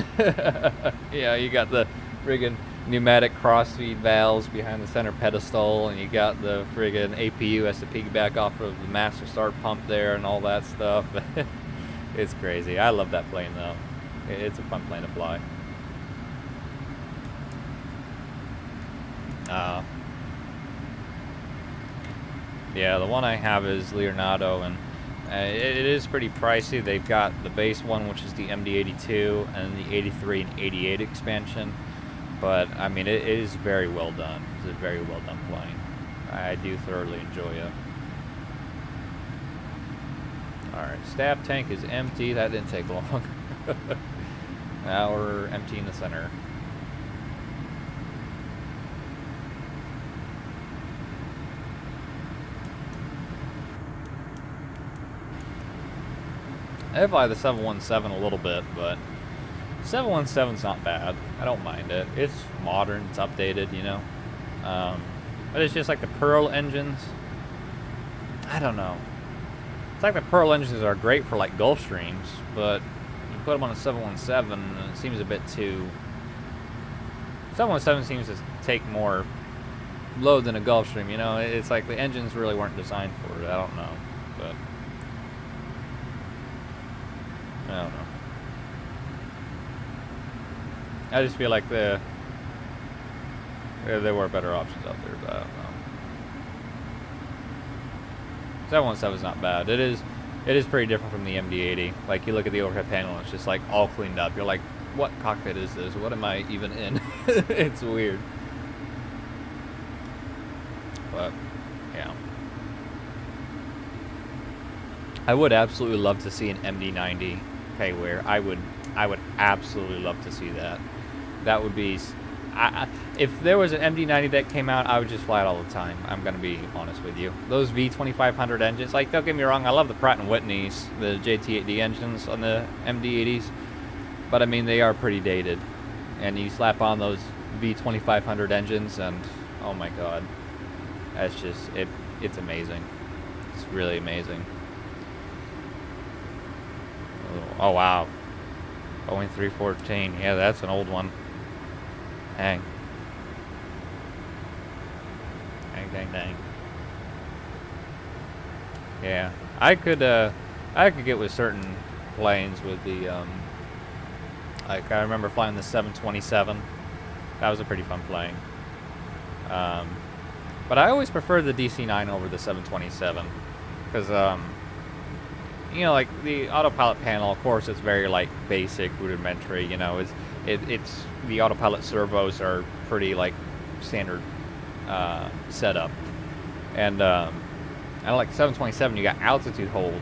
Yeah, you got the friggin' pneumatic cross-feed valves behind the center pedestal, and you got the friggin' APU has to piggyback off of the master start pump there and all that stuff. It's crazy. I love that plane though. It's a fun plane to fly. Yeah, the one I have is Leonardo, and It is pretty pricey. They've got the base one, which is the MD-82, and the 83 and 88 expansion. But, I mean, it is very well done. It's a very well done plane. I do thoroughly enjoy it. Alright, staff tank is empty. That didn't take long. Now we're empty in the center. I fly the 717 a little bit, but 717's not bad. I don't mind it. It's modern, it's updated, you know. But it's just like the Pearl engines. I don't know. It's like the Pearl engines are great for like Gulfstreams, but you put them on a 717 and it seems a bit too... 717 seems to take more load than a Gulfstream, you know. It's like the engines really weren't designed for it. I don't know, but... I don't know. I just feel like there were better options out there, but I don't know. 717's not bad. It is pretty different from the MD-80. Like, you look at the overhead panel, and it's just like all cleaned up. You're like, what cockpit is this? What am I even in? It's weird. But yeah. I would absolutely love to see an MD-90 payware. I would absolutely love to see that. That would be... if there was an MD-90 that came out, I would just fly it all the time. I'm going to be honest with you. Those V2500 engines, like, don't get me wrong, I love the Pratt & Whitneys, the JT8D engines on the MD-80s. But, I mean, they are pretty dated. And you slap on those V2500 engines, and, oh my god. That's just... It's amazing. It's really amazing. Oh, wow. Boeing 314. Yeah, that's an old one. Dang. Dang. Yeah. I could get with certain planes with the, like, I remember flying the 727. That was a pretty fun plane. But I always preferred the DC-9 over the 727. Because, you know, like, the autopilot panel, of course, it's very, like, basic, rudimentary, you know, it's the autopilot servos are pretty, like, standard setup. And like 727, you got altitude hold.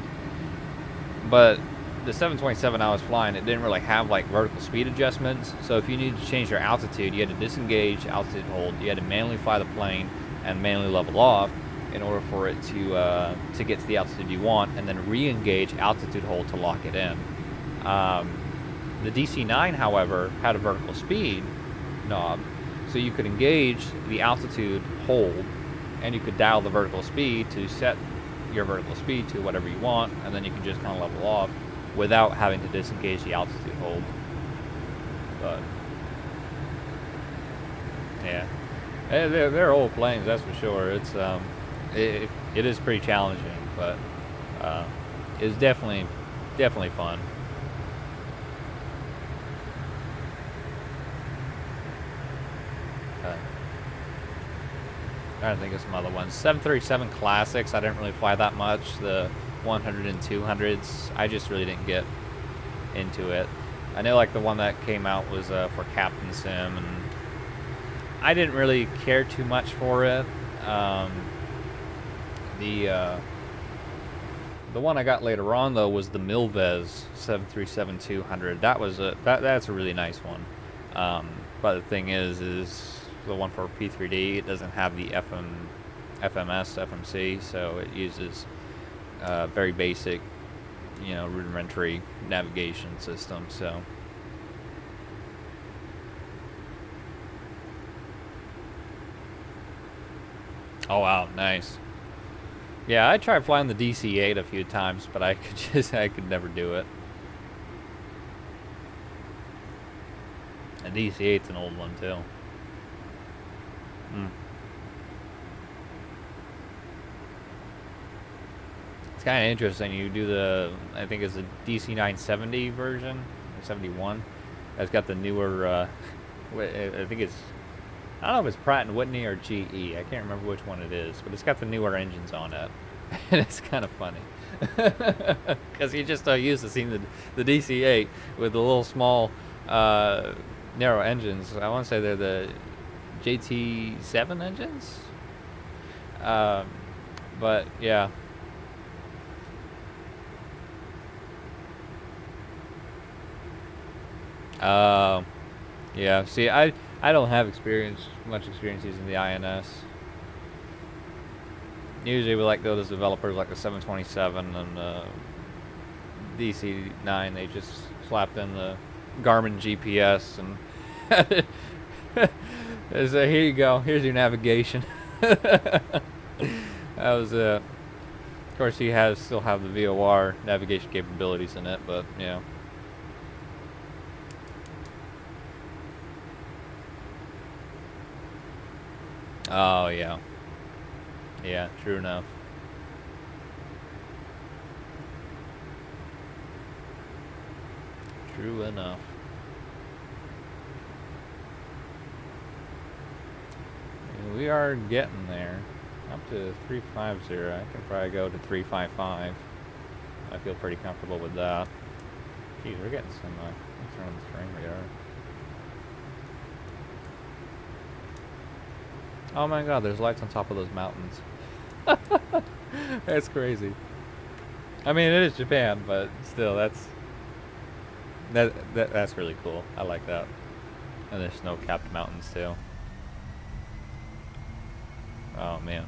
But the 727 I was flying, it didn't really have, like, vertical speed adjustments. So if you needed to change your altitude, you had to disengage altitude hold. You had to manually fly the plane and manually level off in order for it to get to the altitude you want, and then re-engage altitude hold to lock it in. The DC-9, however, had a vertical speed knob, so you could engage the altitude hold, and you could dial the vertical speed to set your vertical speed to whatever you want, and then you can just kind of level off without having to disengage the altitude hold. But yeah, they're old planes, that's for sure. It's it is pretty challenging, but it's definitely fun. Trying to think of some other ones. 737 Classics, I didn't really fly that much. The 100 and 200s, I just really didn't get into it. I know, like, the one that came out was for Captain Sim, and I didn't really care too much for it. The one I got later on, though, was the Milvez 737-200. That was that's a really nice one. But the thing is the one for P3D, it doesn't have the FMC, so it uses very basic, you know, rudimentary navigation system. So oh wow, nice. Yeah, I tried flying the DC-8 a few times, but I could never do it. The DC-8's an old one too. It's kind of interesting. You do the, I think it's the DC-970 version, or 71. That's got the newer, I think it's, I don't know if it's Pratt & Whitney or GE. I can't remember which one it is, but it's got the newer engines on it. And it's kind of funny. Because you just are used to seeing the DC-8 with the little small narrow engines. I want to say they're the JT7 engines? But yeah. Yeah. See, I don't have much experience using the INS. Usually we like those developers like the 727 and DC-9. They just slapped in the Garmin GPS and say, here you go. Here's your navigation. That was it. Of course, he still have the VOR navigation capabilities in it, but yeah. Oh yeah. Yeah, true enough. True enough. And we are getting there. Up to 350. I can probably go to 355. I feel pretty comfortable with that. Geez, we're getting some. Let's turn on the terrain radar. Oh my God, there's lights on top of those mountains. That's crazy. I mean, it is Japan, but still, that's really cool. I like that. And there's snow-capped mountains too. Oh man.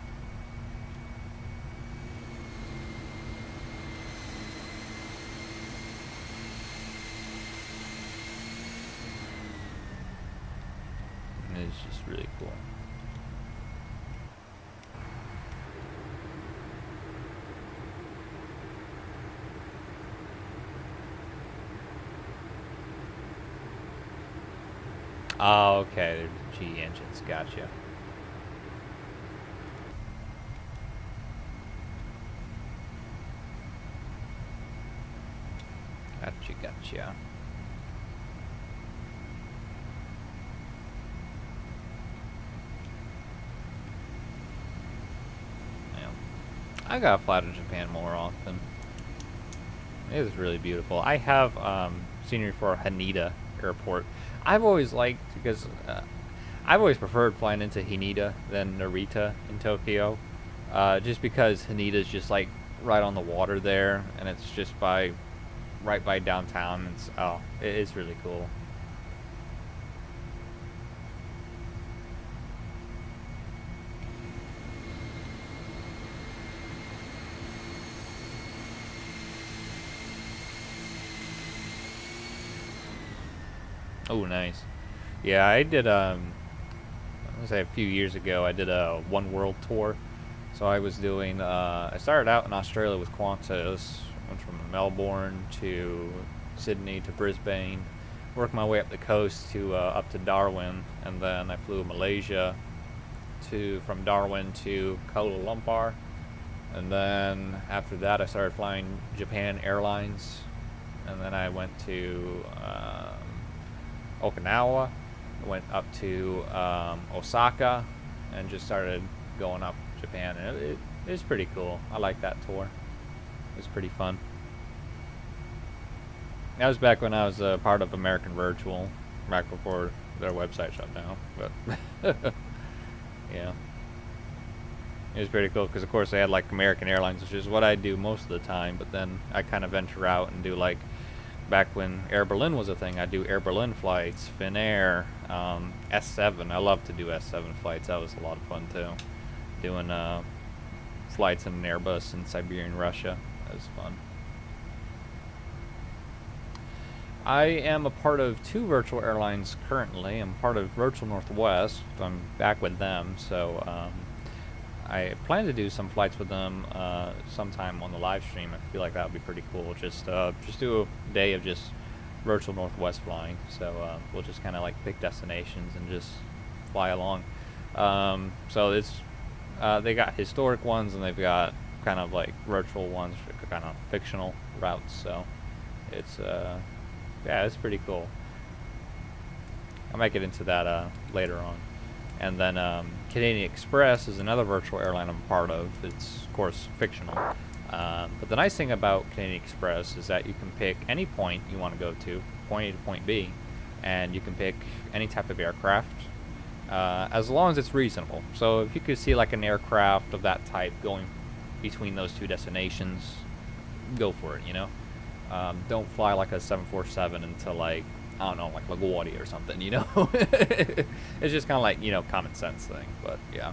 It's just really cool. Oh, okay. They're G engines. Gotcha. Gotcha. Yeah. I gotta fly to Japan more often. It is really beautiful. I have scenery for Haneda Airport. I've always liked, because I've always preferred flying into Haneda than Narita in Tokyo. Just because Haneda's just like right on the water there, and it's just right by downtown. It is really cool. Oh, nice. Yeah, I did, I want to say a few years ago, I did a One World tour. So I was doing, I started out in Australia with Qantas, went from Melbourne to Sydney to Brisbane, worked my way up the coast to up to Darwin, and then I flew Malaysia from Darwin to Kuala Lumpur, and then after that I started flying Japan Airlines, and then I went to Okinawa, went up to Osaka, and just started going up Japan, and it was pretty cool. I like that tour. It was pretty fun. That was back when I was part of American Virtual, back before their website shut down. But yeah, it was pretty cool because, of course, they had like American Airlines, which is what I do most of the time. But then I kind of venture out and do, like, back when Air Berlin was a thing, I do Air Berlin flights, Finnair, S7. I love to do S7 flights. That was a lot of fun too. Doing flights in an Airbus in Siberian Russia. That was fun. I am a part of 2 virtual airlines currently. I'm part of Virtual Northwest. I'm back with them, so I plan to do some flights with them sometime on the live stream. I feel like that would be pretty cool. Just do a day of just Virtual Northwest flying. So we'll just kind of like pick destinations and just fly along. So it's they got historic ones and they've got kind of like virtual ones, kind of fictional routes. So it's yeah, it's pretty cool. I might get into that later on. And then Canadian Express is another virtual airline I'm a part of. It's, of course, fictional. But the nice thing about Canadian Express is that you can pick any point you want to go to, point A to point B, and you can pick any type of aircraft, as long as it's reasonable. So if you could see like an aircraft of that type going between those two destinations, go for it, you know? Don't fly like a 747 into like, I don't know, like LaGuardia or something, you know? It's just kind of like, you know, common sense thing, but yeah.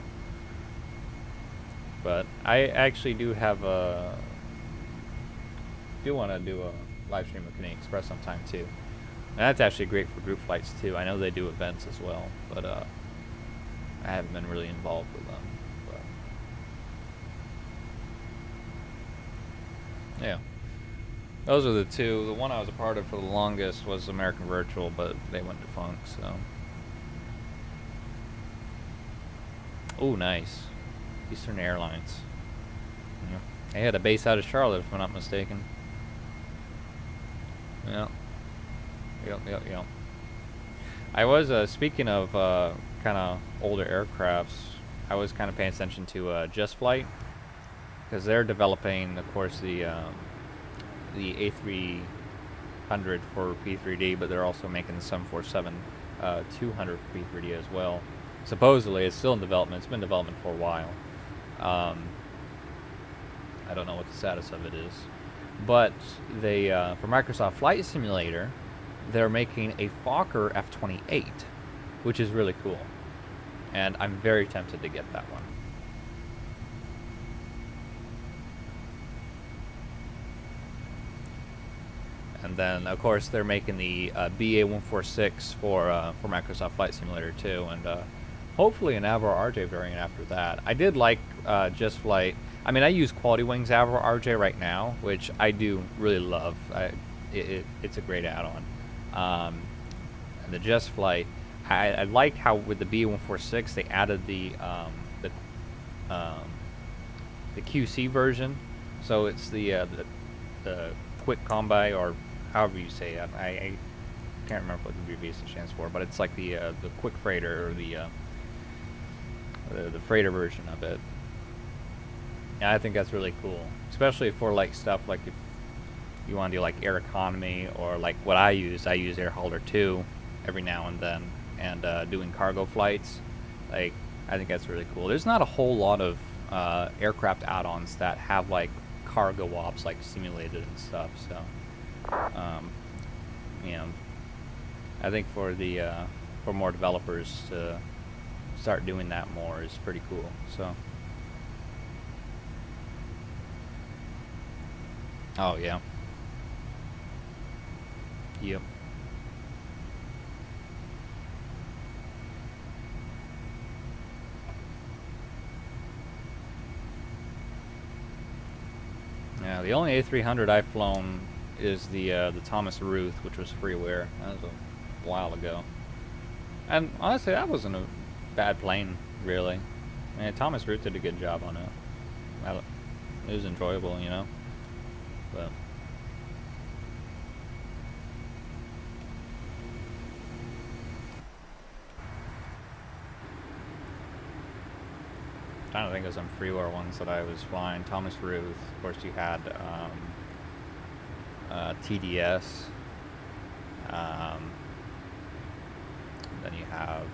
But I actually do have do want to do a live stream of Canadian Express sometime too. And that's actually great for group flights too. I know they do events as well, but I haven't been really involved with them. But yeah. Those are the two. The one I was a part of for the longest was American Virtual, but they went defunct, so. Oh, nice. Eastern Airlines. Yeah. They had a base out of Charlotte, if I'm not mistaken. Yeah. Yep. I was, speaking of kind of older aircrafts, I was kind of paying attention to Just Flight, because they're developing, of course, the A300 for P3D, but they're also making the 747 200 for P3D as well. Supposedly, it's still in development. It's been in development for a while. I don't know what the status of it is. But they, for Microsoft Flight Simulator, they're making a Fokker F-28, which is really cool. And I'm very tempted to get that one. And then, of course, they're making the BA-146 for Microsoft Flight Simulator 2, and hopefully an Avro RJ variant after that. I did like Just Flight. I mean, I use Quality Wings Avro RJ right now, which I do really love. It's a great add-on. And the Just Flight, I like how with the BA-146 they added the QC version, so it's the quick combi, or however you say it. I can't remember what the abbreviation stands for, but it's like the quick freighter, or the freighter version of it. And I think that's really cool, especially for like stuff like if you want to do like air economy, or like what I use Air Hauler 2 every now and then, and doing cargo flights. Like, I think that's really cool. There's not a whole lot of aircraft add-ons that have like cargo ops like simulated and stuff, so you know, I think for the for more developers to start doing that more is pretty cool. So oh yeah. Yep. Yeah, the only A300 I've flown is the Thomas Ruth, which was freeware. That was a while ago. And honestly, that wasn't a bad plane, really. I mean, Thomas Ruth did a good job on it. It was enjoyable, you know. But I'm trying to think of some freeware ones that I was flying. Thomas Ruth, of course. You had TDS. Then you have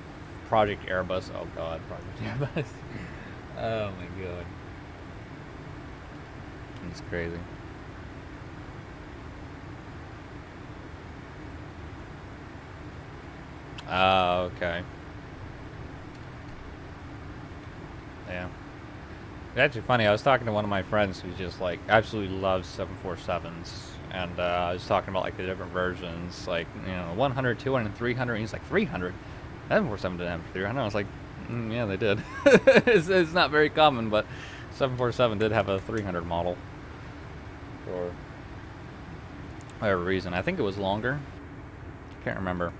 Project Airbus. Oh God, Project Airbus. Oh my God, it's crazy. Oh, okay. Yeah. It's actually funny. I was talking to one of my friends who just like absolutely loves 747s, and I was talking about like the different versions, like, you know, 100, 200, and 300. And he's like, 300? 747 didn't have 300. I was like, yeah, they did. It's not very common, but 747 did have a 300 model for whatever reason. I think it was longer. Can't remember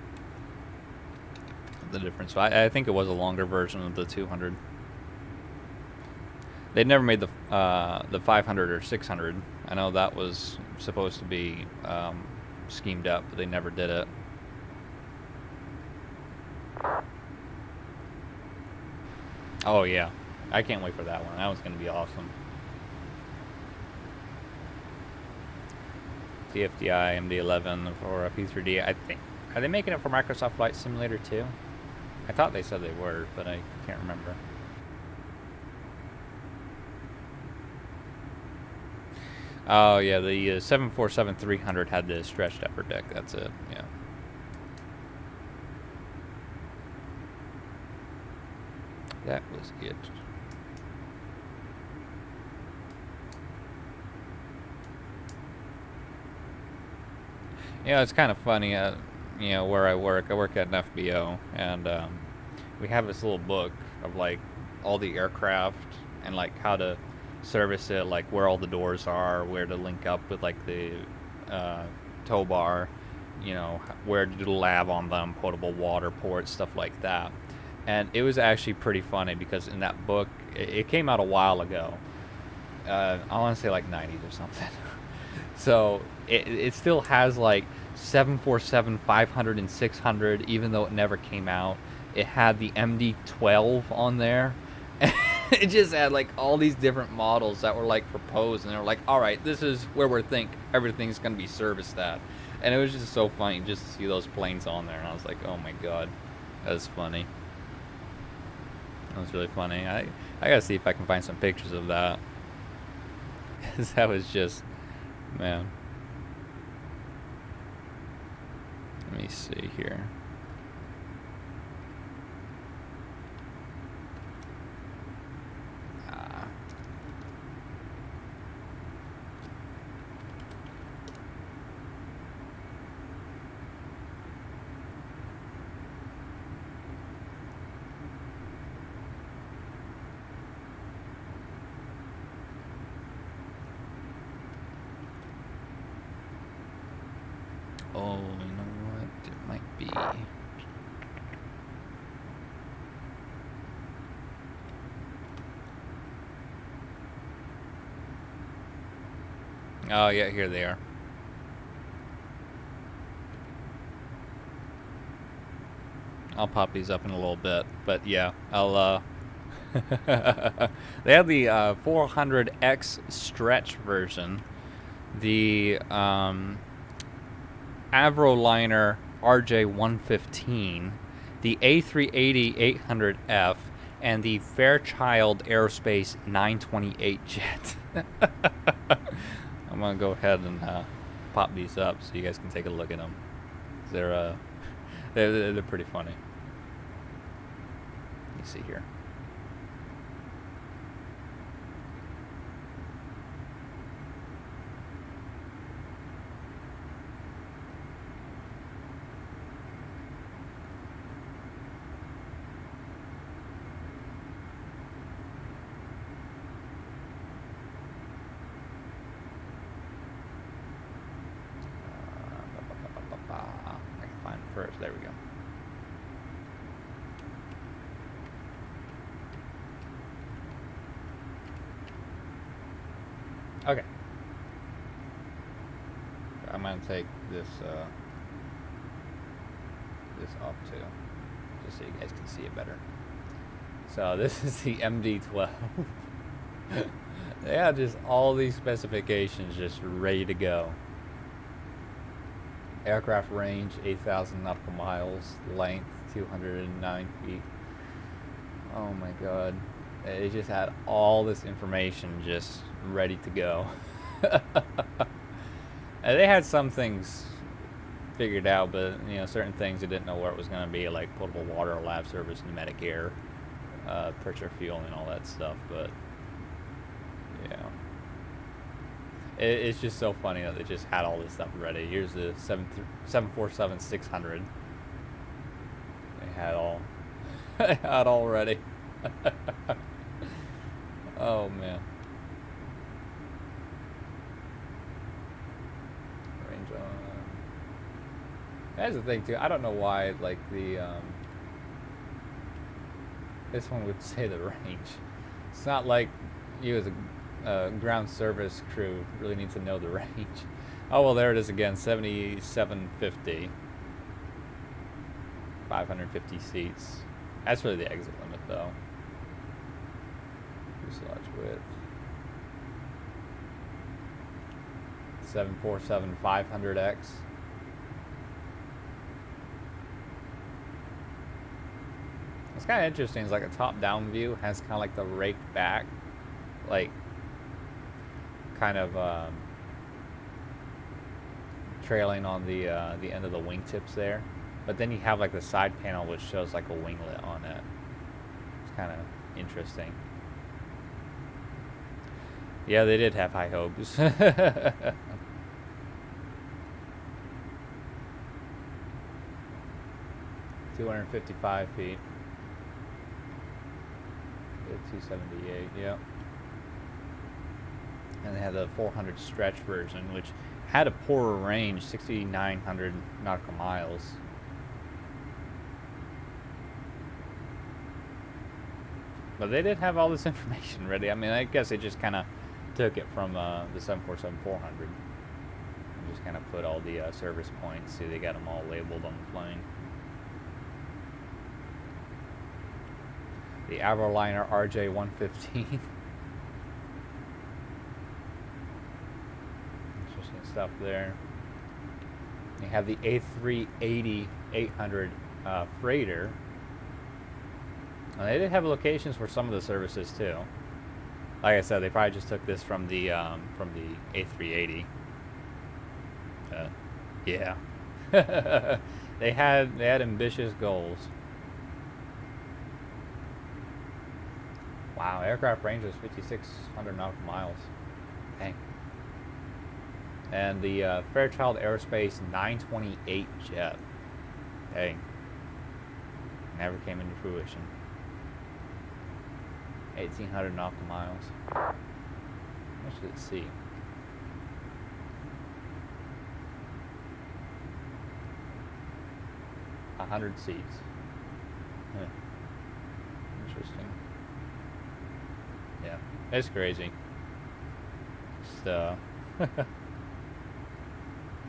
the difference. So I think it was a longer version of the 200. They never made the 500 or 600. I know that was supposed to be schemed up, but they never did it. Oh yeah, I can't wait for that one. That one's gonna be awesome. TFDI MD-11 for P3D. I think, are they making it for Microsoft Flight Simulator too? I thought they said they were, but I can't remember. Oh yeah, the 747-300 had the stretched upper deck. That's it. Yeah. That was it. Yeah, it's kind of funny. You know, where I work at an FBO, and we have this little book of like all the aircraft and like how to service it, like where all the doors are, where to link up with like the tow bar, you know, where to do the lav on them, potable water ports, stuff like that. And it was actually pretty funny because in that book, it came out a while ago. I want to say like 90s or something. So it still has like 747, 500, and 600, even though it never came out. It had the MD-12 on there. It just had like all these different models that were like proposed, and they were like, all right, this is where we think everything's going to be serviced at. And it was just so funny just to see those planes on there. And I was like, oh my god, that was funny. That was really funny. I gotta see if I can find some pictures of that. That was just, man. Let me see here. Oh, you know what? It might be. Oh, yeah, here they are. I'll pop these up in a little bit, but yeah, I'll, they have the 400X stretch version, the Avroliner RJ115, the A380-800F, and the Fairchild Aerospace 928 jet. I'm gonna go ahead and pop these up so you guys can take a look at them. They're pretty funny. Let me see here. First, there we go. Okay. I'm gonna take this this off too, just so you guys can see it better. So this is the MD-12. They have just all these specifications just ready to go. Aircraft range 8,000 nautical miles, length 209 feet. Oh my god. It just had all this information just ready to go. And they had some things figured out, but you know, certain things they didn't know where it was going to be, like potable water, lab service, pneumatic air, pressure fuel, and all that stuff. But yeah. It's just so funny that they just had all this stuff ready. Here's the 747-600. They had all, they had all ready. Oh man. Range on. That's the thing too. I don't know why, like the this one would say the range. It's not like you as a ground service crew really need to know the range. Oh well, there it is again, 7750, 550 seats. That's really the exit limit though. Fuselage width. 747-500X. It's kind of interesting. It's like a top-down view. Has kind of like the raked back, like kind of trailing on the end of the wingtips there. But then you have like the side panel which shows like a winglet on it. It's kind of interesting. Yeah, they did have high hopes. 255 feet. 278, yep. And they had the 400 stretch version, which had a poorer range, 6,900 nautical miles. But they did have all this information ready. I mean, I guess they just kind of took it from the 747-400 and just kind of put all the service points. See, they got them all labeled on the plane. The Avroliner RJ-115. Interesting stuff there. You have the A380-800 freighter. And they did have locations for some of the services too. Like I said, they probably just took this from the A380. Yeah. they had ambitious goals. Wow, aircraft range was 5,600 nautical miles. Dang. And the Fairchild Aerospace 928 jet. Dang. Never came into fruition. 1,800 nautical miles. How much did it see? A 100 seats. Huh. Interesting. Yeah, it's crazy. So,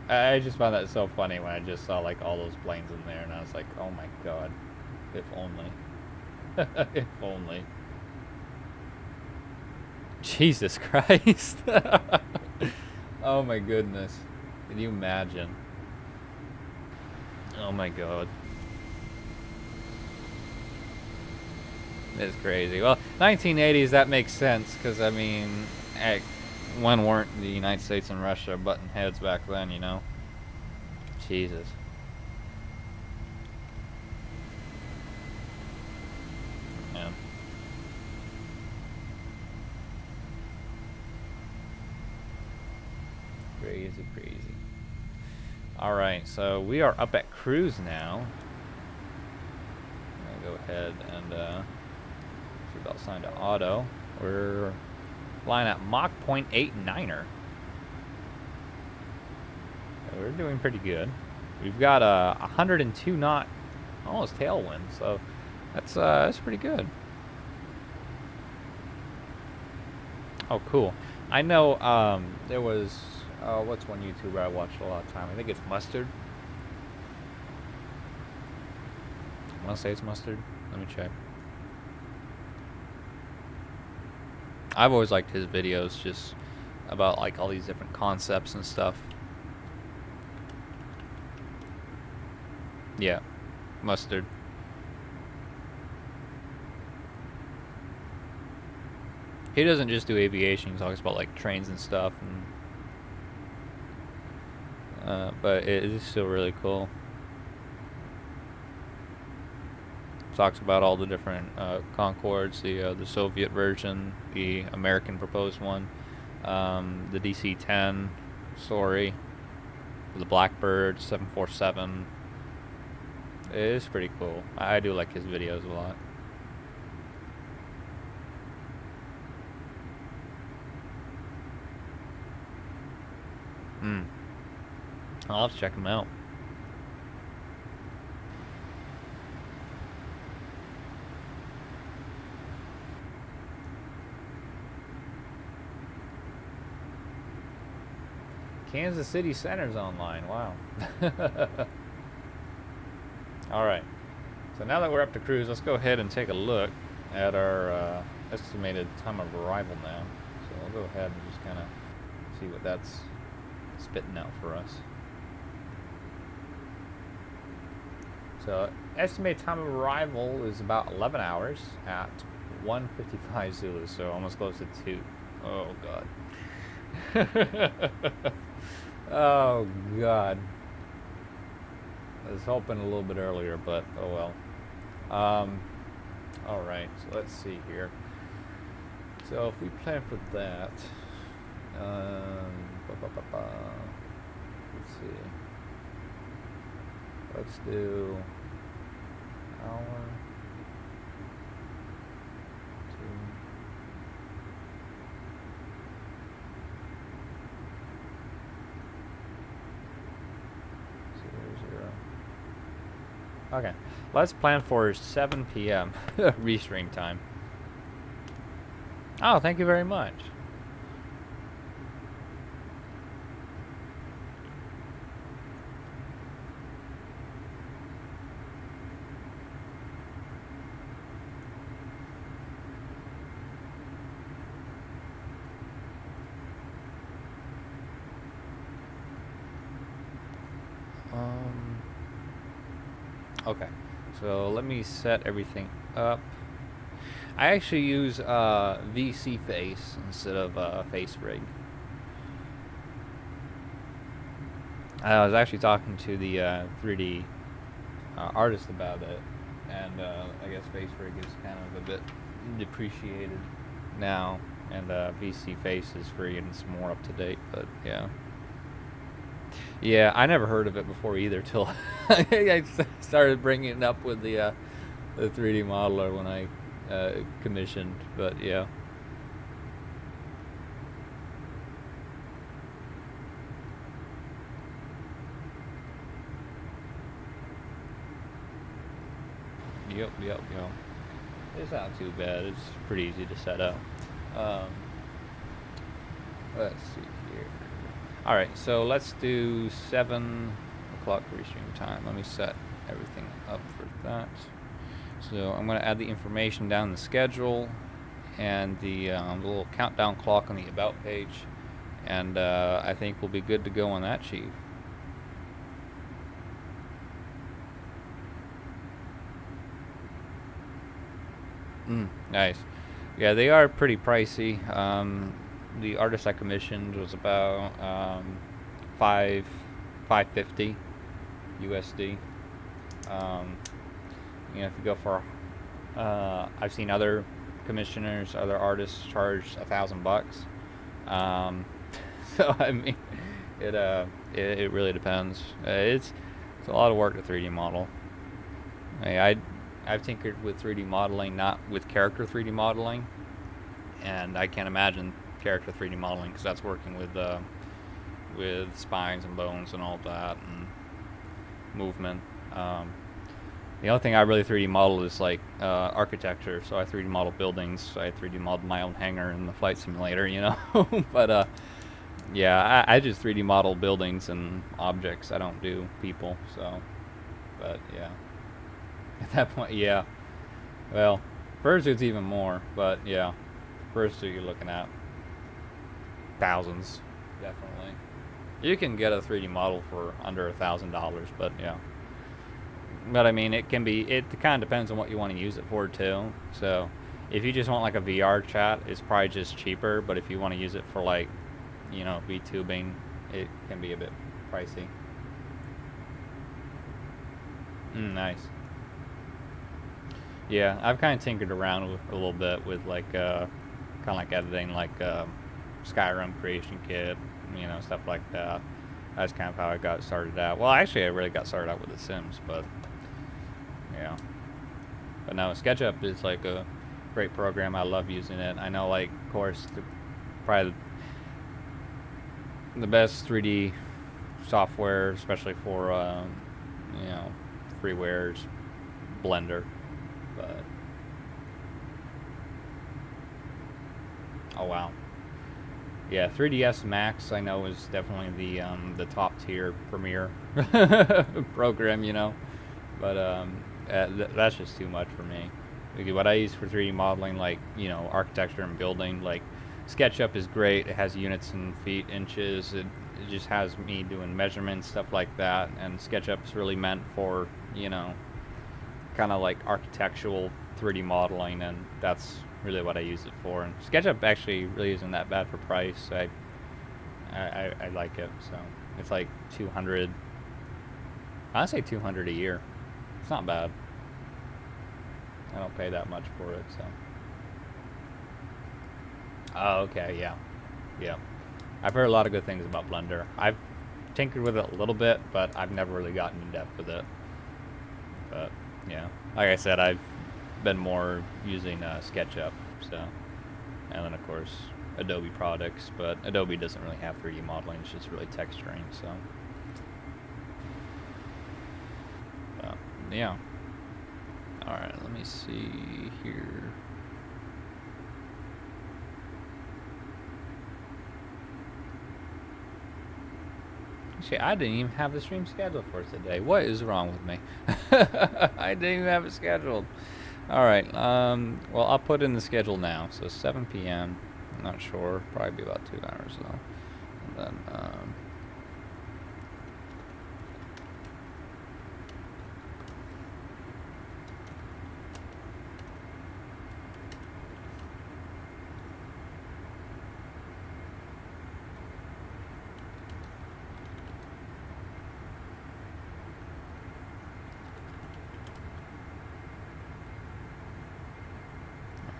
I just found that so funny when I just saw like all those planes in there, and I was like, oh my god, if only. If only. Jesus Christ. Oh my goodness. Can you imagine? Oh my god. It's crazy. Well, 1980s, that makes sense, because, I mean, heck, when weren't the United States and Russia butting heads back then, you know? Jesus. Yeah. Crazy, crazy. Alright, so we are up at cruise now. I'm going to go ahead and, seatbelt sign to auto. We're flying at Mach 0.89er. So we're doing pretty good. We've got a 102 knot, almost tailwind, so that's pretty good. Oh, cool. I know there was what's one YouTuber I watched a lot of time? I think it's Mustard. I want to say it's Mustard. Let me check. I've always liked his videos, just about like all these different concepts and stuff. Yeah, Mustard. He doesn't just do aviation. He talks about like trains and stuff, and but it is still really cool. Talks about all the different Concords, the Soviet version, the American proposed one, the DC-10 story, the Blackbird 747. It is pretty cool. I do like his videos a lot. I'll have to check him out. Kansas City Center's online. Wow. Alright. So now that we're up to cruise, let's go ahead and take a look at our estimated time of arrival now. So I'll go ahead and just kind of see what that's spitting out for us. So estimated time of arrival is about 11 hours at 1:55 Zulu, so almost close to 2. Oh god. Oh god. I was hoping a little bit earlier, but oh well. Alright, so let's see here. So if we plan for that, let's see. Let's do hour, 2, 0, 0. Okay, let's plan for 7 p.m. restream time. Oh, thank you very much. Okay, so let me set everything up. I actually use VC face instead of face rig. I was actually talking to the 3D artist about it, and I guess face rig is kind of a bit depreciated now, and VC face is free and it's more up to date. But yeah. Yeah, I never heard of it before either till I started bringing it up with the 3D modeler when I commissioned. But yeah. Yep. It's not too bad. It's pretty easy to set up. Let's see here. Alright, so let's do 7 o'clock restream time. Let me set everything up for that. So I'm going to add the information down the schedule and the little countdown clock on the About page. And I think we'll be good to go on that, Chief. Nice. Yeah, they are pretty pricey. The artist I commissioned was about $550 USD. You know, if you go for, I've seen other commissioners, other artists charge $1,000. So I mean, it really depends. It's a lot of work to 3D model. I've tinkered with 3D modeling, not with character 3D modeling, and I can't imagine character 3D modeling because that's working with spines and bones and all that and movement. The only thing I really 3D model is like architecture. So I 3D model buildings. I 3D modeled my own hangar in the flight simulator, you know. But yeah, I just 3D model buildings and objects. I don't do people. So, but yeah, at that point, yeah. Well, fursuit's even more, but yeah, fursuit you're looking at thousands, definitely. You can get a 3D model for under $1,000, but yeah. But I mean, it kind of depends on what you want to use it for too. So if you just want like a VR chat, it's probably just cheaper. But if you want to use it for like, you know, VTubing, it can be a bit pricey. Nice. Yeah, I've kind of tinkered around with a little bit with like kind of like editing like Skyrim creation kit, you know, stuff like that. That's kind of how I got started out. Well, actually, I really got started out with The Sims, but yeah. But no, SketchUp is like a great program. I love using it. I know, like, of course, probably the best 3D software, especially for you know, freeware's Blender. But oh wow, yeah, 3ds Max I know is definitely the top tier premier program, you know. But that's just too much for me. what I use for 3D modeling, like, you know, architecture and building, like, SketchUp is great. It has units in feet, inches. It just has me doing measurements, stuff like that. And SketchUp is really meant for, you know, kind of like architectural 3D modeling, and that's really what I use it for. And SketchUp actually really isn't that bad for price. I like it. So it's like 200. I say 200 a year. It's not bad. I don't pay that much for it, so. Oh, okay, yeah. Yeah. I've heard a lot of good things about Blender. I've tinkered with it a little bit, but I've never really gotten in depth with it. But, yeah. Like I said, I've been more using SketchUp, so. And then, of course, Adobe products, but Adobe doesn't really have 3D modeling. It's just really texturing, so. Yeah. Alright, let me see here. Actually, I didn't even have the stream scheduled for today. What is wrong with me? I didn't even have it scheduled. Alright, well, I'll put in the schedule now. So 7 p.m. I'm not sure. Probably be about 2 hours, though. And then,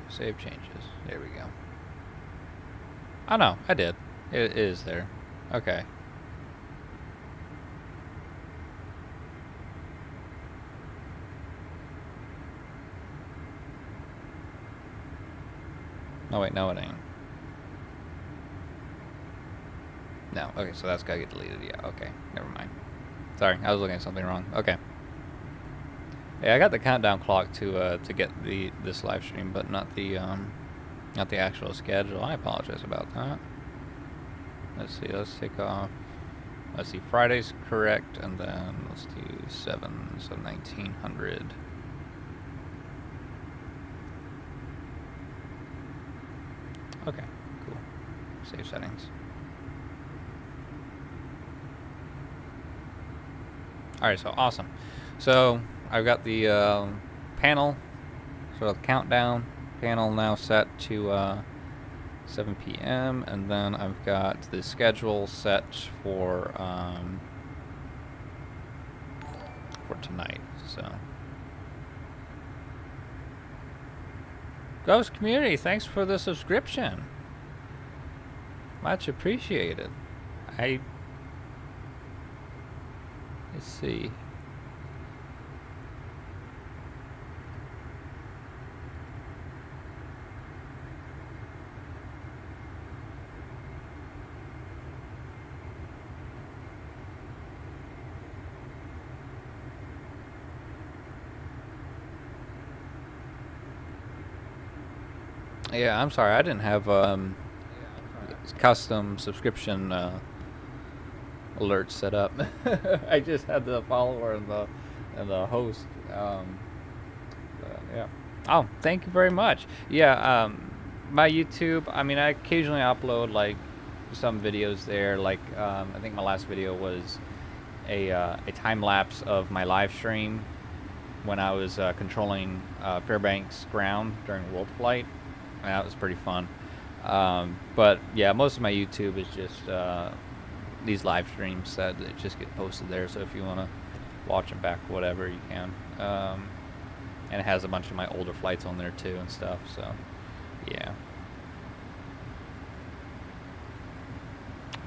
save changes. There we go. Oh no, I did. It is there. Okay. Oh wait, no it ain't. No, okay, so that's gotta get deleted. Yeah, okay. Never mind. Sorry, I was looking at something wrong. Okay. Yeah, I got the countdown clock to get this live stream, but not the actual schedule. I apologize about that. Let's see. Let's take off. Let's see. Friday's correct, and then let's do 7, so 1900. Okay, cool. Save settings. All right, so awesome. So I've got the panel, sort of countdown panel now set to 7 p.m. and then I've got the schedule set for tonight. So, Ghost Community, thanks for the subscription. Much appreciated. Let's see. Yeah, I'm sorry. I didn't have custom subscription alerts set up. I just had the follower and the host. Yeah. Oh, thank you very much. Yeah. My YouTube. I mean, I occasionally upload like some videos there. Like I think my last video was a time lapse of my live stream when I was controlling Fairbanks ground during World Flight. That was pretty fun. But yeah, most of my YouTube is just these live streams that just get posted there. So if you want to watch them back, whatever, you can. And it has a bunch of my older flights on there too and stuff. So yeah.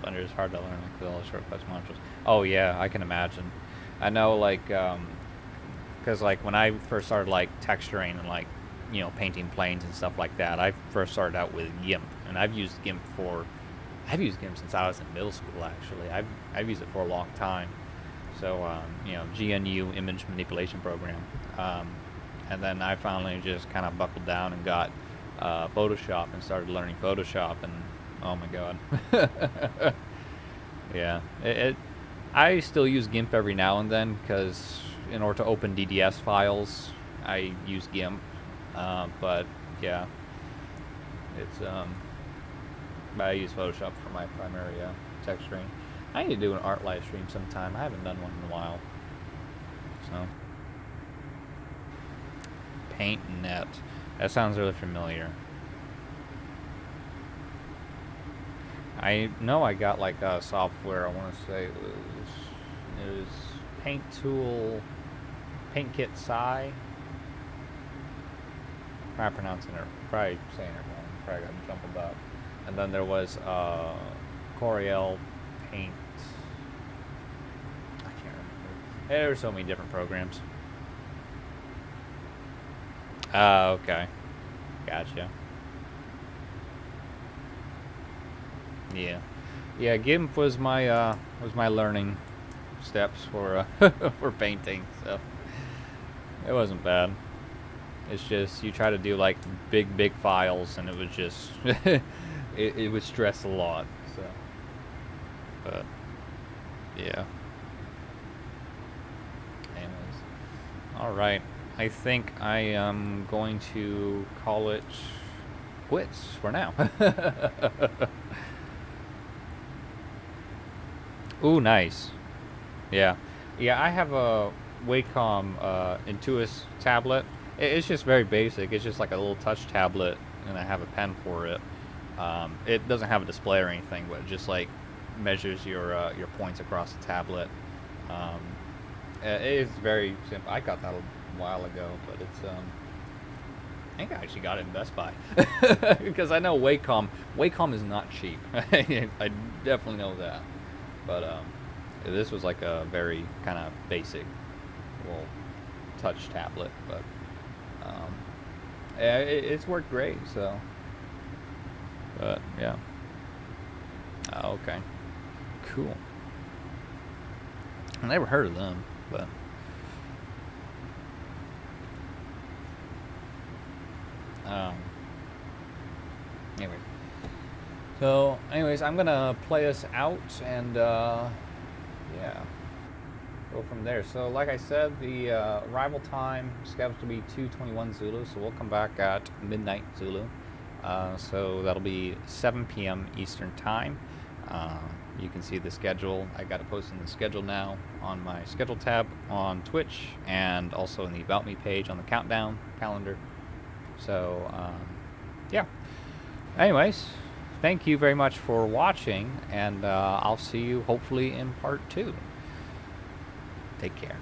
Blender is hard to learn with all the shortcuts modules. Oh yeah, I can imagine. I know, like, because like when I first started like texturing and like, you know, painting planes and stuff like that, I first started out with GIMP, and I've used GIMP since I was in middle school. Actually, I've used it for a long time. So you know, GNU image manipulation program, and then I finally just kind of buckled down and got Photoshop and started learning Photoshop, and oh my god. Yeah, I still use GIMP every now and then because in order to open DDS files, I use GIMP. But yeah, it's but I use Photoshop for my primary texturing. I need to do an art live stream sometime. I haven't done one in a while. So PaintNet, that sounds really familiar. I know I got like software. I want to say it was Paint Tool, PaintKit Sci. Probably pronouncing it, probably saying it wrong. Probably got jumbled up. And then there was Corel Paint. I can't remember. There were so many different programs. Okay, gotcha. Yeah. GIMP was my learning steps for for painting. So it wasn't bad. It's just you try to do like big files, and it was just it would stress a lot. So, but yeah. Anyways, all right. I think I am going to call it quits for now. Ooh, nice. Yeah. I have a Wacom Intuos tablet. It's just very basic. It's just like a little touch tablet, and I have a pen for it. It doesn't have a display or anything, but it just like measures your points across the tablet. It is very simple. I got that a while ago, but it's I think I actually got it in Best Buy because I know Wacom is not cheap. I definitely know that. But this was like a very kind of basic little touch tablet, but it's worked great. So, but yeah. Okay, cool. I never heard of them, but anyway. So, anyways, I'm gonna play us out and yeah, go from there. So, like I said, the arrival time is scheduled to be 2:21 Zulu, so we'll come back at midnight Zulu. So that'll be 7 p.m. Eastern time. You can see the schedule. I got it posted in the schedule now on my schedule tab on Twitch, and also in the About Me page on the countdown calendar. So yeah. Anyways, thank you very much for watching, and I'll see you hopefully in part 2. Take care.